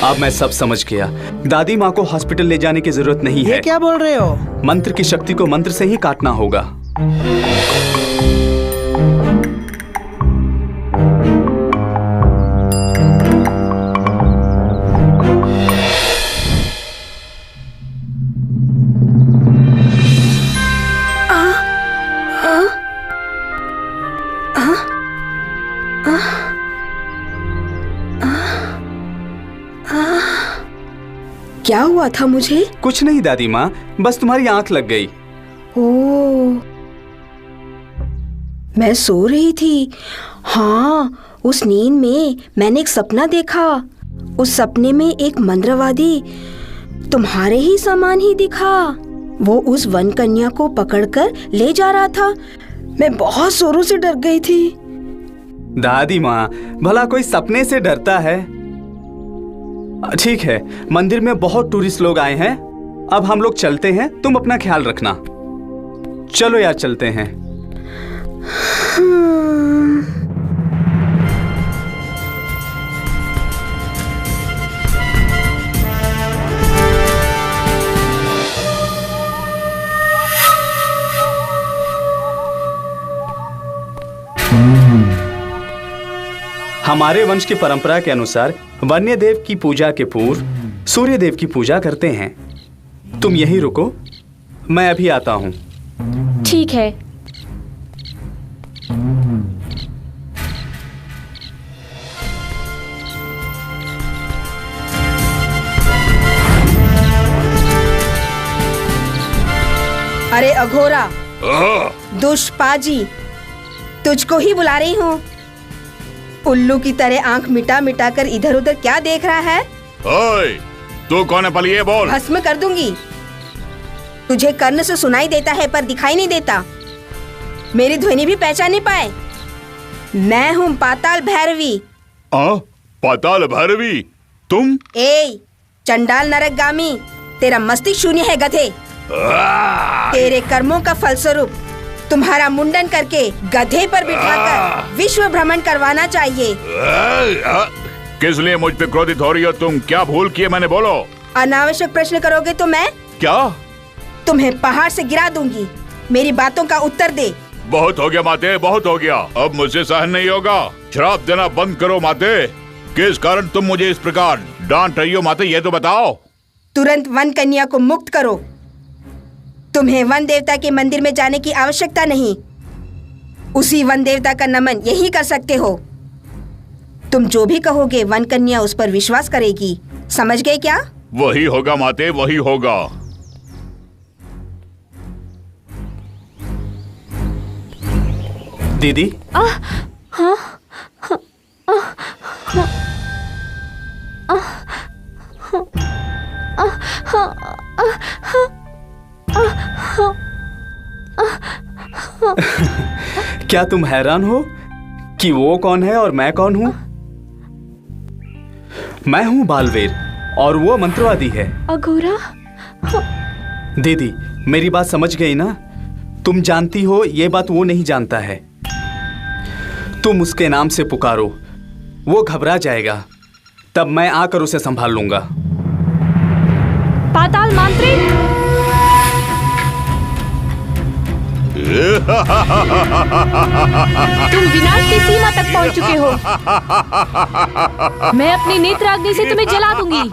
अब मैं सब समझ गया। दादी माँ को हॉस्पिटल ले जाने की जरूरत नहीं है।
ये क्या बोल रहे हो?
मंत्र की शक्ति को मंत्र से ही काटना होगा।
क्या हुआ था मुझे?
कुछ नहीं दादी माँ, बस तुम्हारी आंख लग गई।
ओह, मैं सो रही थी। हाँ, उस नींद में मैंने एक सपना देखा। उस सपने में एक मंत्रवादी तुम्हारे ही समान ही दिखा। वो उस वन कन्या को पकड़कर ले जा रहा था। मैं बहुत जोरों से डर गई थी।
दादी माँ, भला कोई सपने से डरता है? ठीक है, मंदिर में बहुत टूरिस्ट लोग आए हैं, अब हम लोग चलते हैं। तुम अपना ख्याल रखना। चलो यार, चलते हैं। हमारे वंश की परंपरा के अनुसार वन्य देव की पूजा के पूर्व सूर्य देव की पूजा करते हैं। तुम यहीं रुको, मैं अभी आता हूँ।
ठीक है।
अरे अघोरा, दुष्पाजी, तुझको ही बुला रही हूँ। उल्लू की तरह आंख मिटा मिटा कर इधर उधर क्या देख रहा है?
ओए, तू कौन है पलिए? बोल।
भस्म कर दूंगी। तुझे कर्ण से सुनाई देता है पर दिखाई नहीं देता। मेरी ध्वनि भी पहचान नहीं पाए। मैं हूँ पाताल भैरवी।
पाताल भैरवी? तुम?
ए चंडाल नरकगामी, तेरा मस्तिष्क शून्य है गधे। तेरे कर्मों का फलस्वरूप तुम्हारा मुंडन करके गधे पर बिठाकर विश्व भ्रमण करवाना चाहिए।
किस लिए मुझ पे क्रोधित हो रही हो तुम? क्या भूल किए मैंने? बोलो।
अनावश्यक प्रश्न करोगे तो मैं
क्या
तुम्हें पहाड़ से गिरा दूंगी। मेरी बातों का उत्तर दे।
बहुत हो गया माते, बहुत हो गया। अब मुझसे सहन नहीं होगा। श्राप देना बंद करो माते। किस कारण तुम मुझे इस प्रकार डांट रही हो माते, ये तो बताओ।
तुरंत वन कन्या को मुक्त करो। तुम्हें वन देवता के मंदिर में जाने की आवश्यकता नहीं। उसी वन देवता का नमन यही कर सकते हो। तुम जो भी कहोगे वन कन्या उस पर विश्वास करेगी। समझ गए क्या?
वही होगा माते, वही होगा।
दीदी। क्या तुम हैरान हो कि वो कौन है और मैं कौन हूँ? मैं हूँ बालवीर और वो मंत्रवादी है।
अघोरा?
दीदी, मेरी बात समझ गई ना? तुम जानती हो ये बात वो नहीं जानता है। तुम उसके नाम से पुकारो, वो घबरा जाएगा, तब मैं आकर उसे संभाल लूंगा।
पाताल मांत्रिक! तुम विनाश की सीमा तक पहुंच चुके हो। मैं अपनी नेत्राग्नि से तुम्हें जला दूंगी।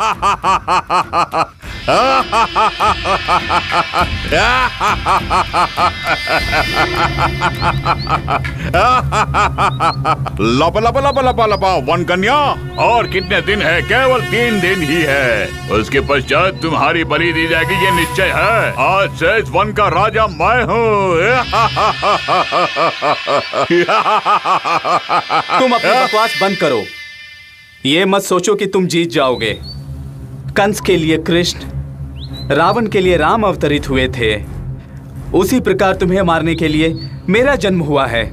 लपा लपा लपा लपा लपा वन कन्या, और कितने दिन है? केवल 3 दिन ही है। उसके पश्चात तुम्हारी बलि दी जाएगी, ये निश्चय है। आज से इस वन का राजा मैं हूँ।
तुम अपनी बकवास बंद करो। ये मत सोचो कि तुम जीत जाओगे। कंस के लिए कृष्ण, रावण के लिए राम अवतरित हुए थे। उसी प्रकार तुम्हें मारने के लिए मेरा जन्म हुआ है।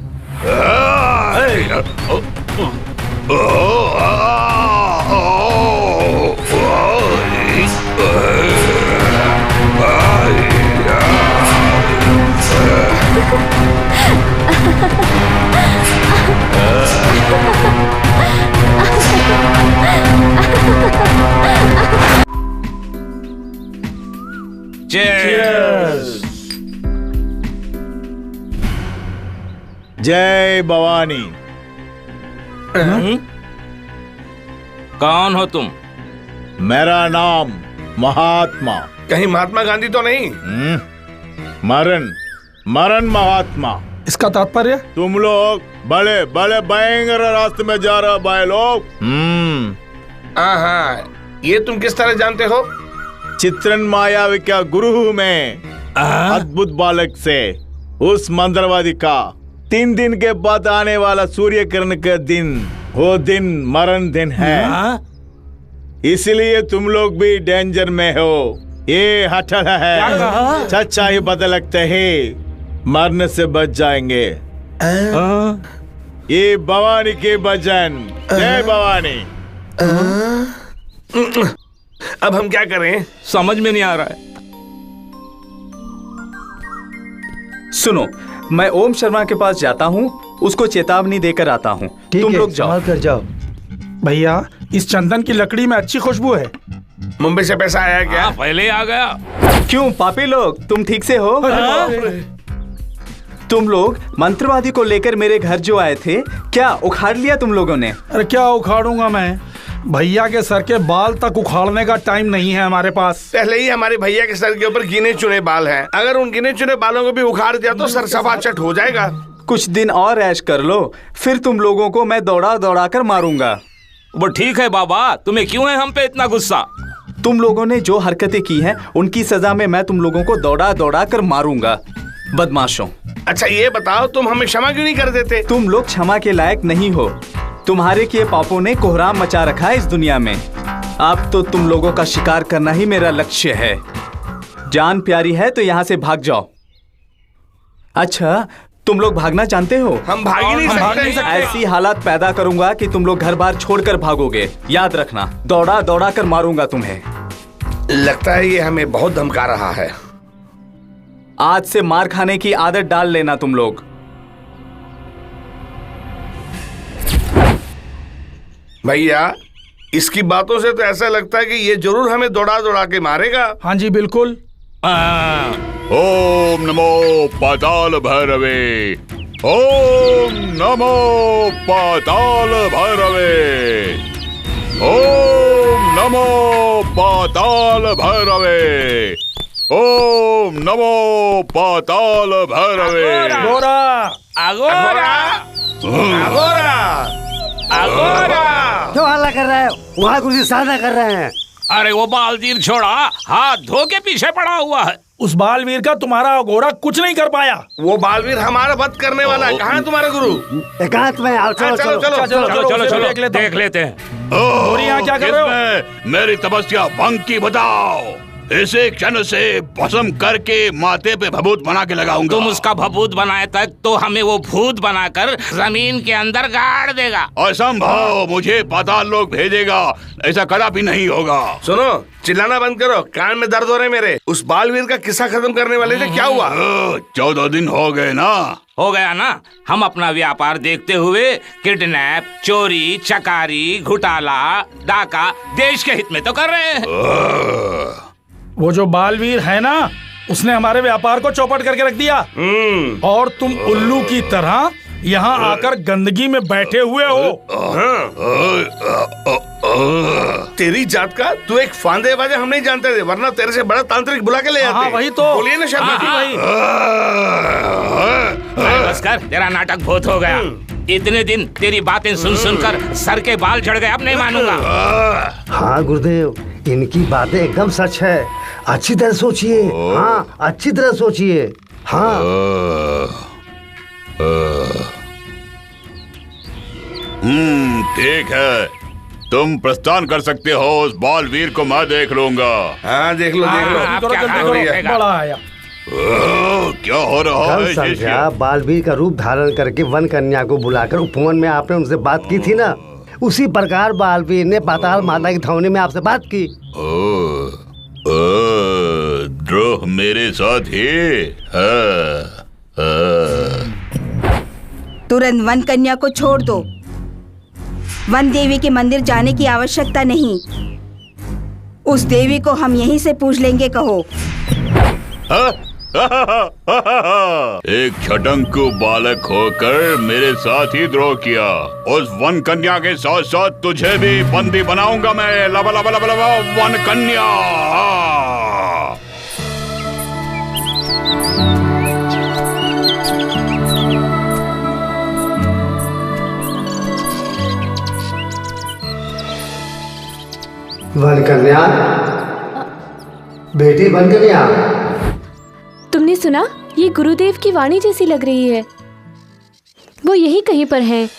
जय भवानी।
कौन हो तुम?
मेरा नाम महात्मा।
कहीं महात्मा गांधी तो नहीं?
मरण महात्मा।
इसका तात्पर्य?
तुम लोग बड़े बड़े भयंकर रास्ते में जा रहे भाई लोग।
हाँ, ये तुम किस तरह जानते हो?
चित्रन मायावी का गुरु में अद्भुत बालक से उस मंत्रवादी का 3 दिन के बाद आने वाला सूर्य किरण का दिन, वो दिन मरण दिन है। इसलिए तुम लोग भी डेंजर में हो। ये हटल है, सच्चाई बदलते ही मरने से बच जाएंगे। ये भवानी के भजन, जय भवानी।
अब हम क्या करें,
समझ में नहीं आ रहा है।
सुनो, मैं ओम शर्मा के पास जाता हूँ, उसको चेतावनी देकर आता हूँ। तुम लोग जाओ।
कर जाओ।
भैया, इस चंदन की लकड़ी में अच्छी खुशबू है।
मुंबई से पैसा आया क्या?
पहले आ गया।
क्यों पापी लोग, तुम ठीक से हो? तुम लोग मंत्रवादी को लेकर मेरे घर जो आए थे, क्या उखाड़ लिया तुम लोगों ने?
अरे क्या उखाड़ूंगा मैं, भैया के सर के बाल तक उखाड़ने का टाइम नहीं है हमारे पास।
पहले ही हमारे भैया के सर के ऊपर गिने चुने बाल हैं। अगर उन गिने चुने बालों को भी उखाड़ दिया तो सर सफाचट हो जाएगा।
कुछ दिन और ऐश कर लो, फिर तुम लोगों को मैं दौड़ा दौड़ा कर मारूंगा।
वो ठीक है बाबा, तुम्हें क्यों है हम पे इतना गुस्सा?
तुम लोगों ने जो हरकतें की हैं, उनकी सजा में मैं तुम लोगों को दौड़ा दौड़ा कर मारूंगा, बदमाशों।
अच्छा ये बताओ, तुम हमें क्षमा क्यों नहीं कर देते?
तुम लोग क्षमा के लायक नहीं हो। तुम्हारे किए पापों ने कोहराम मचा रखा है इस दुनिया में। अब तो तुम लोगों का शिकार करना ही मेरा लक्ष्य है। जान प्यारी है तो यहाँ से भाग जाओ। अच्छा, तुम लोग भागना जानते हो?
हम भाग ही नहीं सकते।
ऐसी हालात पैदा करूंगा कि तुम लोग घर बार छोड़कर भागोगे। याद रखना, दौड़ा दौड़ा कर मारूंगा तुम्हें।
लगता है ये हमें बहुत धमका रहा है।
आज से मार खाने की आदत डाल लेना तुम लोग।
भैया, इसकी बातों से तो ऐसा लगता है कि ये जरूर हमें दौड़ा दौड़ा के मारेगा।
हाँ जी बिल्कुल।
ओम नमो पाताल भैरवे, ओम नमो पाताल भैरवे, ओम नमो पाताल भैरवे, ओम नमो पाताल भैरवे।
गोरा,
अगोरा,
अगोरा, अगोरा।
क्यों हल्ला कर रहे हो? वहाँ कुछ साधा कर रहे हैं।
अरे वो बालवीर छोड़ा, हाथ धो के पीछे पड़ा हुआ है।
उस बालवीर का तुम्हारा अघोरा कुछ नहीं कर पाया।
वो बालवीर हमारा वध करने वाला है। कहाँ है तुम्हारा गुरु?
एकांत में आओ। चलो
चलो
चलो
चलो चलो देख लेते हैं।
यहाँ क्या कर रहे हो?
मेरी तपस्या भंग की बताओ। इसे क्षण से भस्म करके माथे पे भभूत बना के लगाऊंगा।
तुम उसका भभूत बनाए तक तो हमें वो भूत बनाकर जमीन के अंदर गाड़ देगा।
असंभव, मुझे पाताल लोक भेजेगा, ऐसा कदापि नहीं होगा।
सुनो, चिल्लाना बंद करो, कान में दर्द हो रहे मेरे। उस बालवीर का किस्सा खत्म करने वाले थे, क्या हुआ?
14 दिन हो गए ना।
हो गया ना। हम अपना व्यापार देखते हुए किडनैप, चोरी, चकारी, घोटाला, डाका देश के हित में तो कर रहे हैं।
वो जो बालवीर है ना, उसने हमारे व्यापार को चौपट करके रख दिया। और तुम उल्लू की तरह यहाँ आकर गंदगी में बैठे हुए हो।
तेरी जात का तू एक फांदेबाज हम नहीं जानते थे, वरना तेरे से बड़ा तांत्रिक बुला के ले आते।
हाँ वही तो।
बोलिए ना शर्मा जी।
बस कर, तेरा नाटक बहुत हो गया। इतने दिन तेरी बातें सुन सुनकर सर के बाल झड़ गए, अब नहीं मानूंगा।
हाँ गुरुदेव, इनकी बातें एकदम सच है। अच्छी तरह सोचिए। हाँ अच्छी तरह सोचिए। हाँ
ठीक है, तुम प्रस्थान कर सकते हो। उस बालवीर को मैं देख लूंगा।
हाँ देख लो देख लो।
बड़ा आया।
क्या हो रहा
कल
है?
संध्या बालवीर का रूप धारण करके वन कन्या को बुलाकर उपवन में आपने उनसे बात की थी ना, उसी प्रकार बालवीर ने पाताल माता की धौनी में आपसे बात की।
द्रोह मेरे साथ ही है।
तुरंत वन कन्या को छोड़ दो। वन देवी के मंदिर जाने की आवश्यकता नहीं। उस देवी को हम यहीं से पूछ लेंगे, कहो।
एक छटंकू बालक होकर मेरे साथ ही द्रोह किया। उस वन कन्या के साथ साथ तुझे भी बंदी बनाऊंगा मैं। लबा लबा लबा लबा वन कन्या।
वन कन्या, बेटी वन कन्या,
तुमने सुना? ये गुरुदेव की वाणी जैसी लग रही है। वो यही कहीं पर हैं।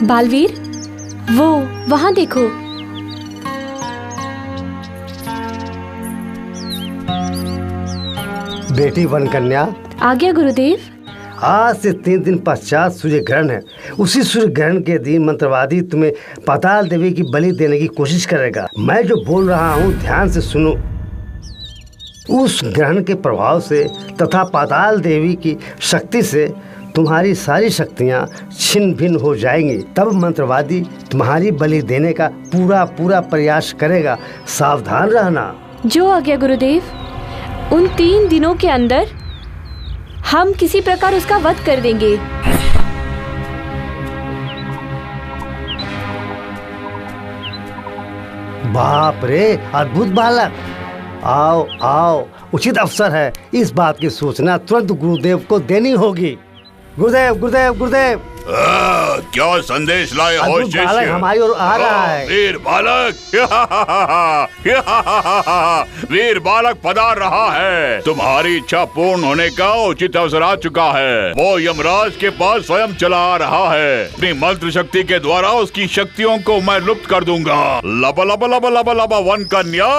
बालवीर, वो वहां देखो।
बेटी वन कन्या।
आज्ञा गुरुदेव।
आज से 3 दिन पश्चात सूर्य ग्रहण है। उसी सूर्य ग्रहण के दिन मंत्रवादी तुम्हें पाताल देवी की बलि देने की कोशिश करेगा। मैं जो बोल रहा हूँ ध्यान से सुनो। उस ग्रहण के प्रभाव से तथा पाताल देवी की शक्ति से तुम्हारी सारी शक्तियाँ छिन्न भिन्न हो जाएंगी। तब मंत्रवादी तुम्हारी बलि देने का पूरा प्रयास करेगा। सावधान रहना।
जो आज्ञा गुरुदेव। उन 3 दिनों के अंदर हम किसी प्रकार उसका वध कर देंगे।
बाप रे, अद्भुत बालक। आओ आओ, उचित अवसर है। इस बात की सूचना तुरंत गुरुदेव को देनी होगी। गुरुदेव गुरुदेव गुरुदेव।
क्या संदेश लाए हो शिष्य?
बालक हमारी ओर आ रहा है।
वीर बालक वीर बालक पधार रहा है। तुम्हारी इच्छा पूर्ण होने का उचित अवसर आ चुका है। वो यमराज के पास स्वयं चला आ रहा है। अपनी मंत्र शक्ति के द्वारा उसकी शक्तियों को मैं लुप्त कर दूंगा। लब लब लब लब लब वन कन्या।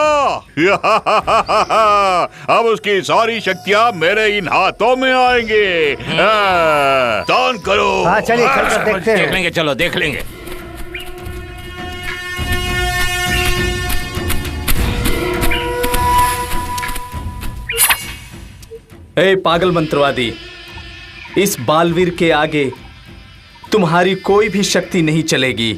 अब उसकी सारी शक्तियाँ मेरे इन हाथों में आएंगे। दान करो।
चलिए चलकर देखते हैं।
देख लेंगे, चलो देख लेंगे।
ए पागल मंत्रवादी, इस बालवीर के आगे तुम्हारी कोई भी शक्ति नहीं चलेगी।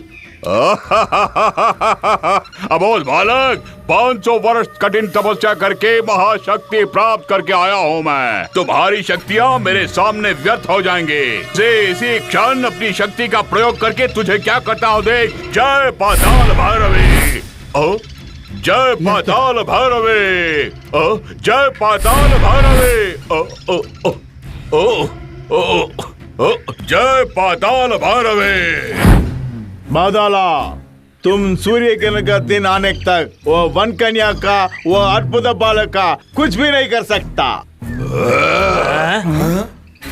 अबोध बालक, 500 वर्ष कठिन तपस्या करके महाशक्ति प्राप्त करके आया हूँ मैं। तुम्हारी शक्तियाँ मेरे सामने व्यर्थ हो जाएंगे। इसी क्षण अपनी शक्ति का प्रयोग करके तुझे क्या करता हूँ देख। जय पाताल भैरवी। जय पाताल भैरवी। जय पाताल भैरवी। जय पाताल भैरवी।
बादला, तुम सूर्य किरण का दिन आने तक वो वन कन्या का, वो अद्भुत बालक का कुछ भी नहीं कर सकता।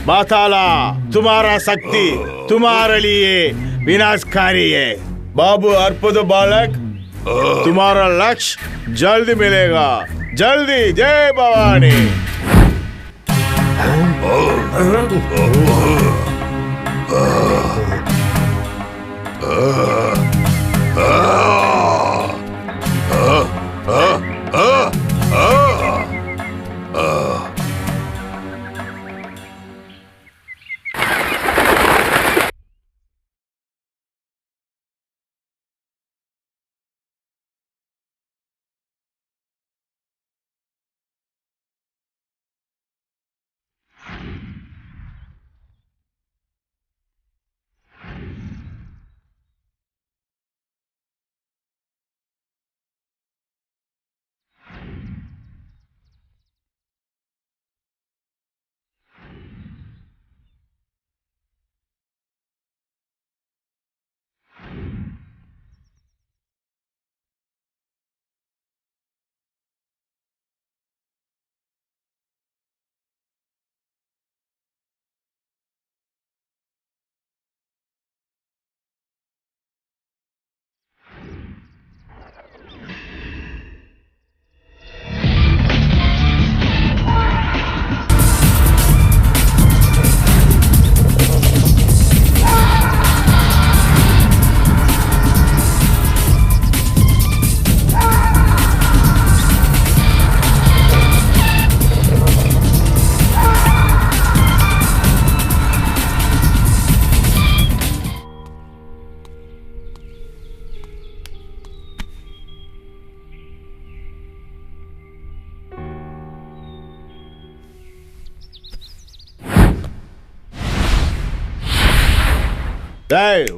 बाथाला, तुम्हारा शक्ति तुम्हारे लिए विनाशकारी है। बाबू अद्भुत बालक, तुम्हारा लक्ष्य जल्द मिलेगा। जल्दी। जय भवानी।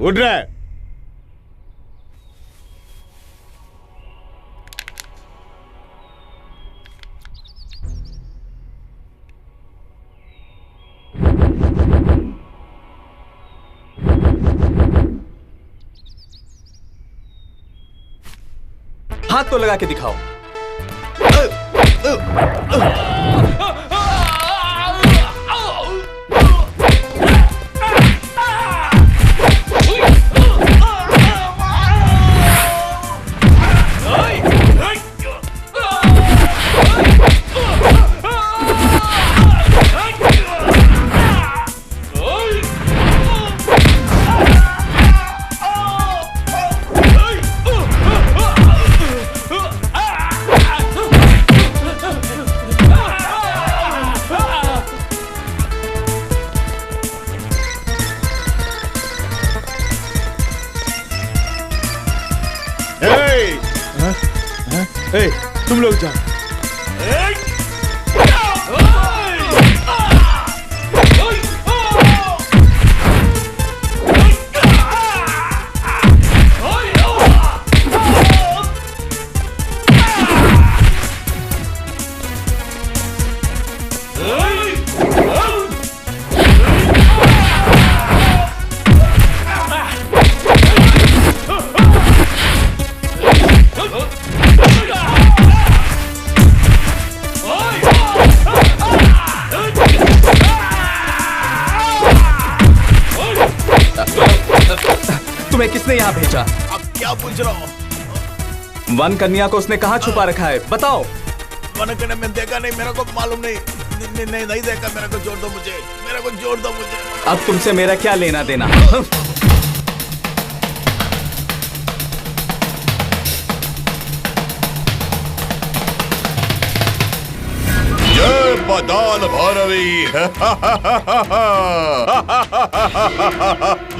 उठ रहे।
हाथ तो लगा के दिखाओ। तुम्हें किसने यहाँ भेजा?
अब क्या पूछ रहा हूँ?
वन कन्या को उसने कहाँ छुपा रखा है, बताओ।
वन कन्या मैंने देखा नहीं, मेरे को मालूम नहीं। नहीं देखा, मेरे को जोड़ दो मुझे, मेरे को जोड़ दो मुझे।
अब तुमसे मेरा क्या लेना देना?
जय पाताल भैरवी।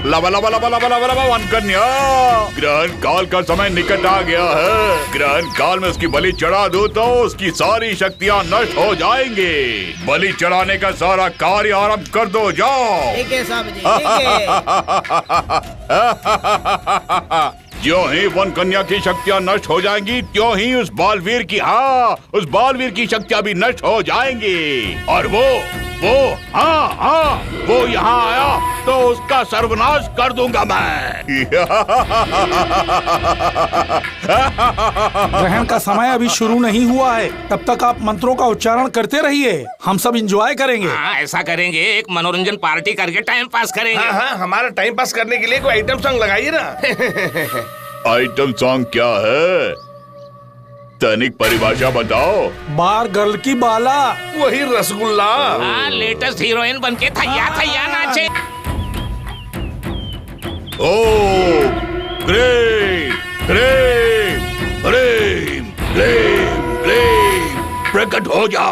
लवा लवा लवा लवा लवा लवा वन कन्या, ग्रहण काल का समय निकट आ गया है। ग्रहण काल में उसकी बलि चढ़ा दो तो उसकी सारी शक्तियाँ नष्ट हो जाएंगी। बलि चढ़ाने का सारा कार्य आरंभ कर दो, जाओ।
ठीक है साहब जी, ठीक है।
ज्यों ही वन कन्या की शक्तियाँ नष्ट हो जाएंगी, त्यों ही उस बालवीर की उस बालवीर की शक्तियाँ भी नष्ट हो जाएंगी। और वो वो यहाँ आया तो उसका सर्वनाश कर दूंगा मैं।
ग्रहण का समय अभी शुरू नहीं हुआ है, तब तक आप मंत्रों का उच्चारण करते रहिए, हम सब एंजॉय करेंगे।
हाँ, ऐसा करेंगे, एक मनोरंजन पार्टी करके टाइम पास करेंगे।
हाँ, हमारा टाइम पास करने के लिए कोई आइटम सॉन्ग लगाइए ना।
आइटम सॉन्ग क्या है? तनिक परिभाषा बताओ।
बार गर्ल की बाला,
वही रसगुल्ला।
हाँ, लेटेस्ट हीरोइन बनके थैया थैया नाचे।
ओ great great great great great, प्रकट हो जा।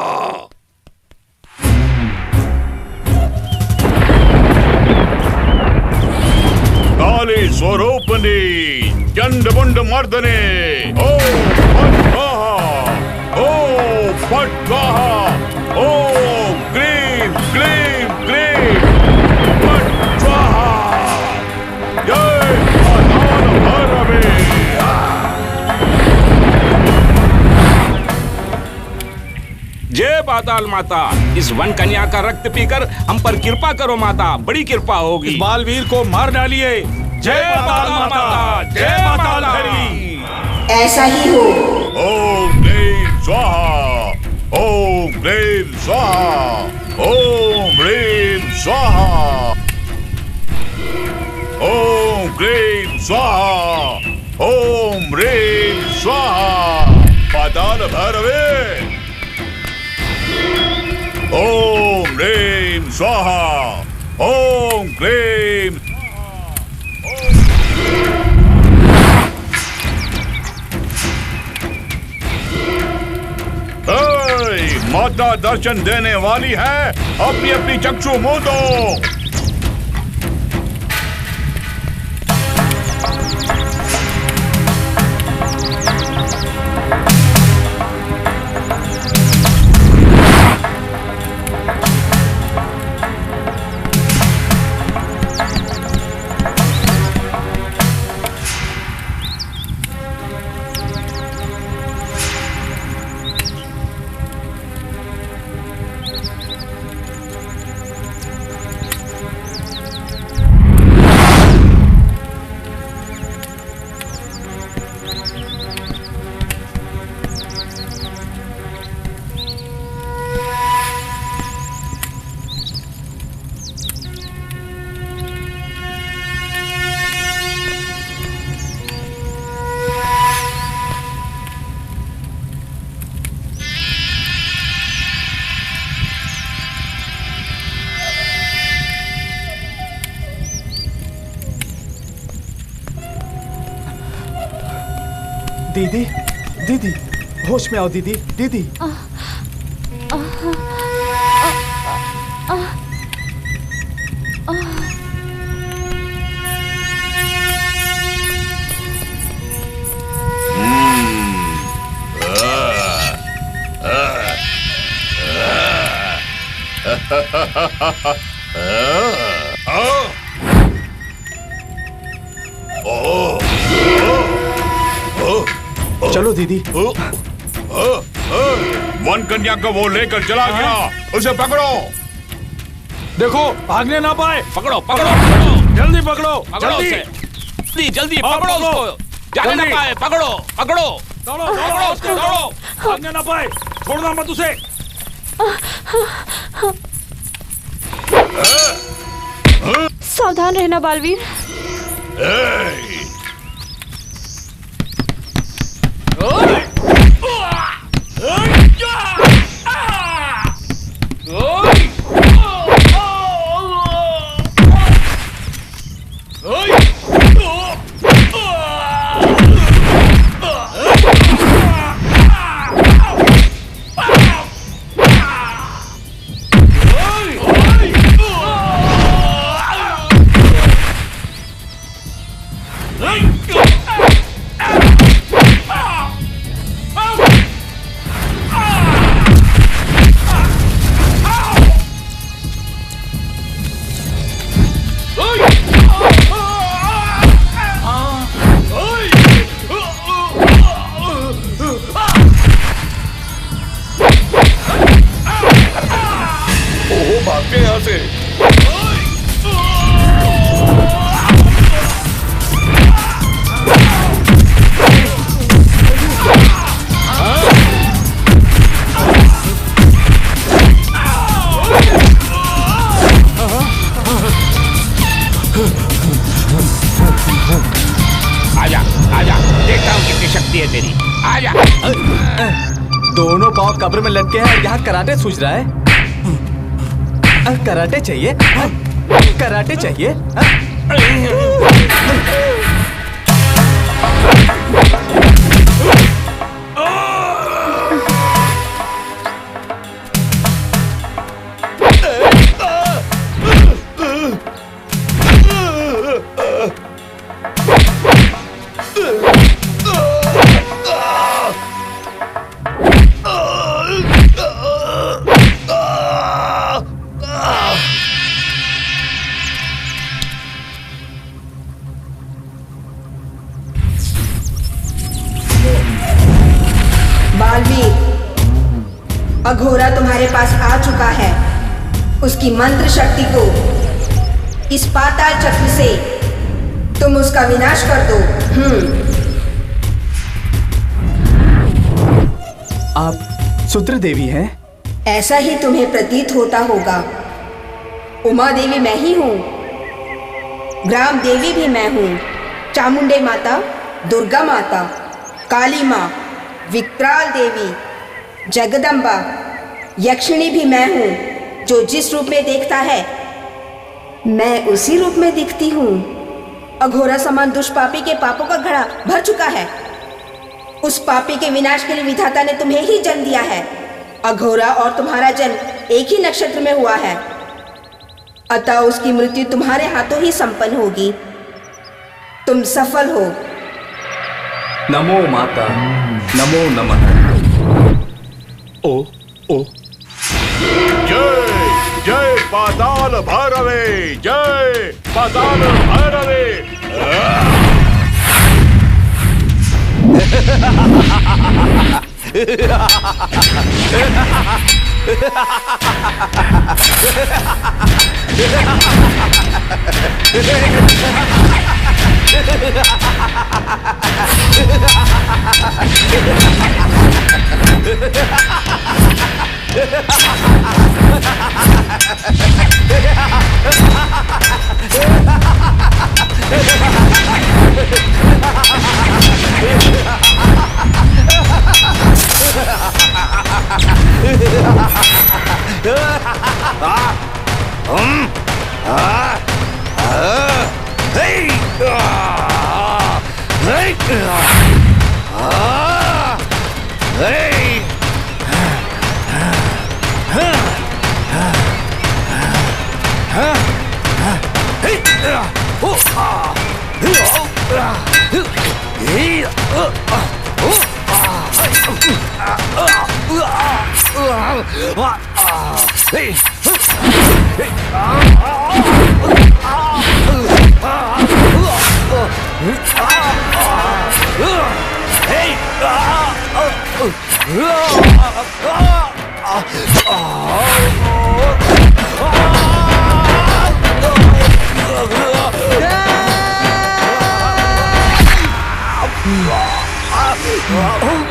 काली स्वरूपनी चंडमुंड मर्दने, ओ फट स्वाहा, ओ ग्रीम ग्रीम ग्रीम फट स्वाहा। जय पाताल भैरवी।
जय पाताल माता, इस वन कन्या का रक्त पीकर हम पर कृपा करो माता, बड़ी कृपा होगी।
इस बालवीर को मार डालिए। जय पाताल माता, जय पाताल भैरवी।
ऐसा ही हो।
ओम ह्रीं स्वाहा, ओम ह्रीं स्वाहा, ओम ह्रीं स्वाहा, ओम ह्रीं स्वाहा, ओम ह्रीं स्वाहा। पाताल भैरवी। ओम ह्रीं स्वाहा, ओम ह्रीं। माता दर्शन देने वाली है, अपनी अपनी चक्षु मूंदो।
दीदी, दीदी, होश में आओ दीदी, दीदी। चलो दीदी।
मन कन्या को वो लेकर चला गया, उसे पकड़ो।
देखो भागने ना पाए।
पकड़ो पकड़ो पकड़ो,
जल्दी पकड़ो,
पकड़ो
जल्दी
जल्दी जल्दी पकड़ो उसको, जाने ना पाए। पकड़ो पकड़ो
दौड़ो दौड़ो उसको, दौड़ो, भागने ना पाए, छोड़ना मत उसे।
सावधान रहना बालवीर।
दोनों पाँव कब्र में लटके हैं, यहाँ कराटे सूझ रहा है। कराटे चाहिए, कराटे चाहिए।
अघोरा तुम्हारे पास आ चुका है। उसकी मंत्र शक्ति को इस पाताल चक्र से तुम उसका विनाश कर दो।
आप सुत्र देवी हैं?
ऐसा ही तुम्हें प्रतीत होता होगा। उमा देवी मैं ही हूँ, ग्राम देवी भी मैं हूँ, चामुंडे माता, दुर्गा माता, काली माँ, विकराल देवी, जगदम्बा, यक्षिणी भी मैं हूँ। जो जिस रूप में देखता है मैं उसी रूप में दिखती हूँ। अघोरा समान दुष्पापी के पापों का घड़ा भर चुका है। उस पापी के विनाश के लिए विधाता ने तुम्हें ही जन्म दिया है। अघोरा और तुम्हारा जन्म एक ही नक्षत्र में हुआ है, अतः उसकी मृत्यु तुम्हारे हाथों ही संपन्न होगी। तुम सफल हो।
नमो माता, नमो नमः।
ओ जय पाताल भैरवे, जय पाताल भैरवे।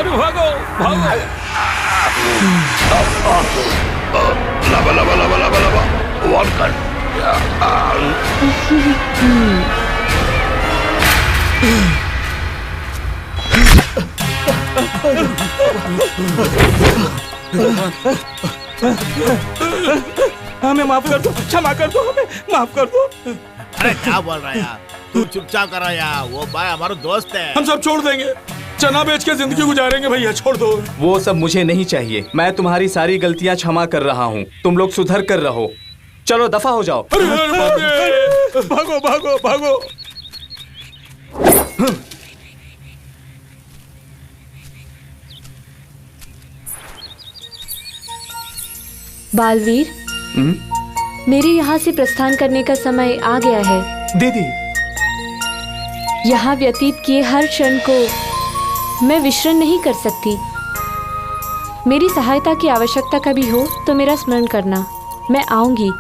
अरे भागो भागो।
लबा लबा लबा लबा लबा वॉल कर।
हमें माफ कर दो, क्षमा कर दो, हमें माफ कर दो।
अरे क्या बोल रहा है यार, तू चुपचाप करो यार, वो भाई हमारा दोस्त है।
हम सब छोड़ देंगे, चना बेच के जिंदगी गुजारेंगे भैया, छोड़ दो।
वो सब मुझे नहीं चाहिए, मैं तुम्हारी सारी गलतियां क्षमा कर रहा हूँ, तुम लोग सुधर कर रहो। चलो दफा हो जाओ।
भागो भागो भागो।
बालवीर, मेरे यहाँ से प्रस्थान करने का समय आ गया है।
दीदी,
यहाँ व्यतीत किए हर क्षण को मैं विश्रण नहीं कर सकती। मेरी सहायता की आवश्यकता कभी हो तो मेरा स्मरण करना, मैं आऊंगी।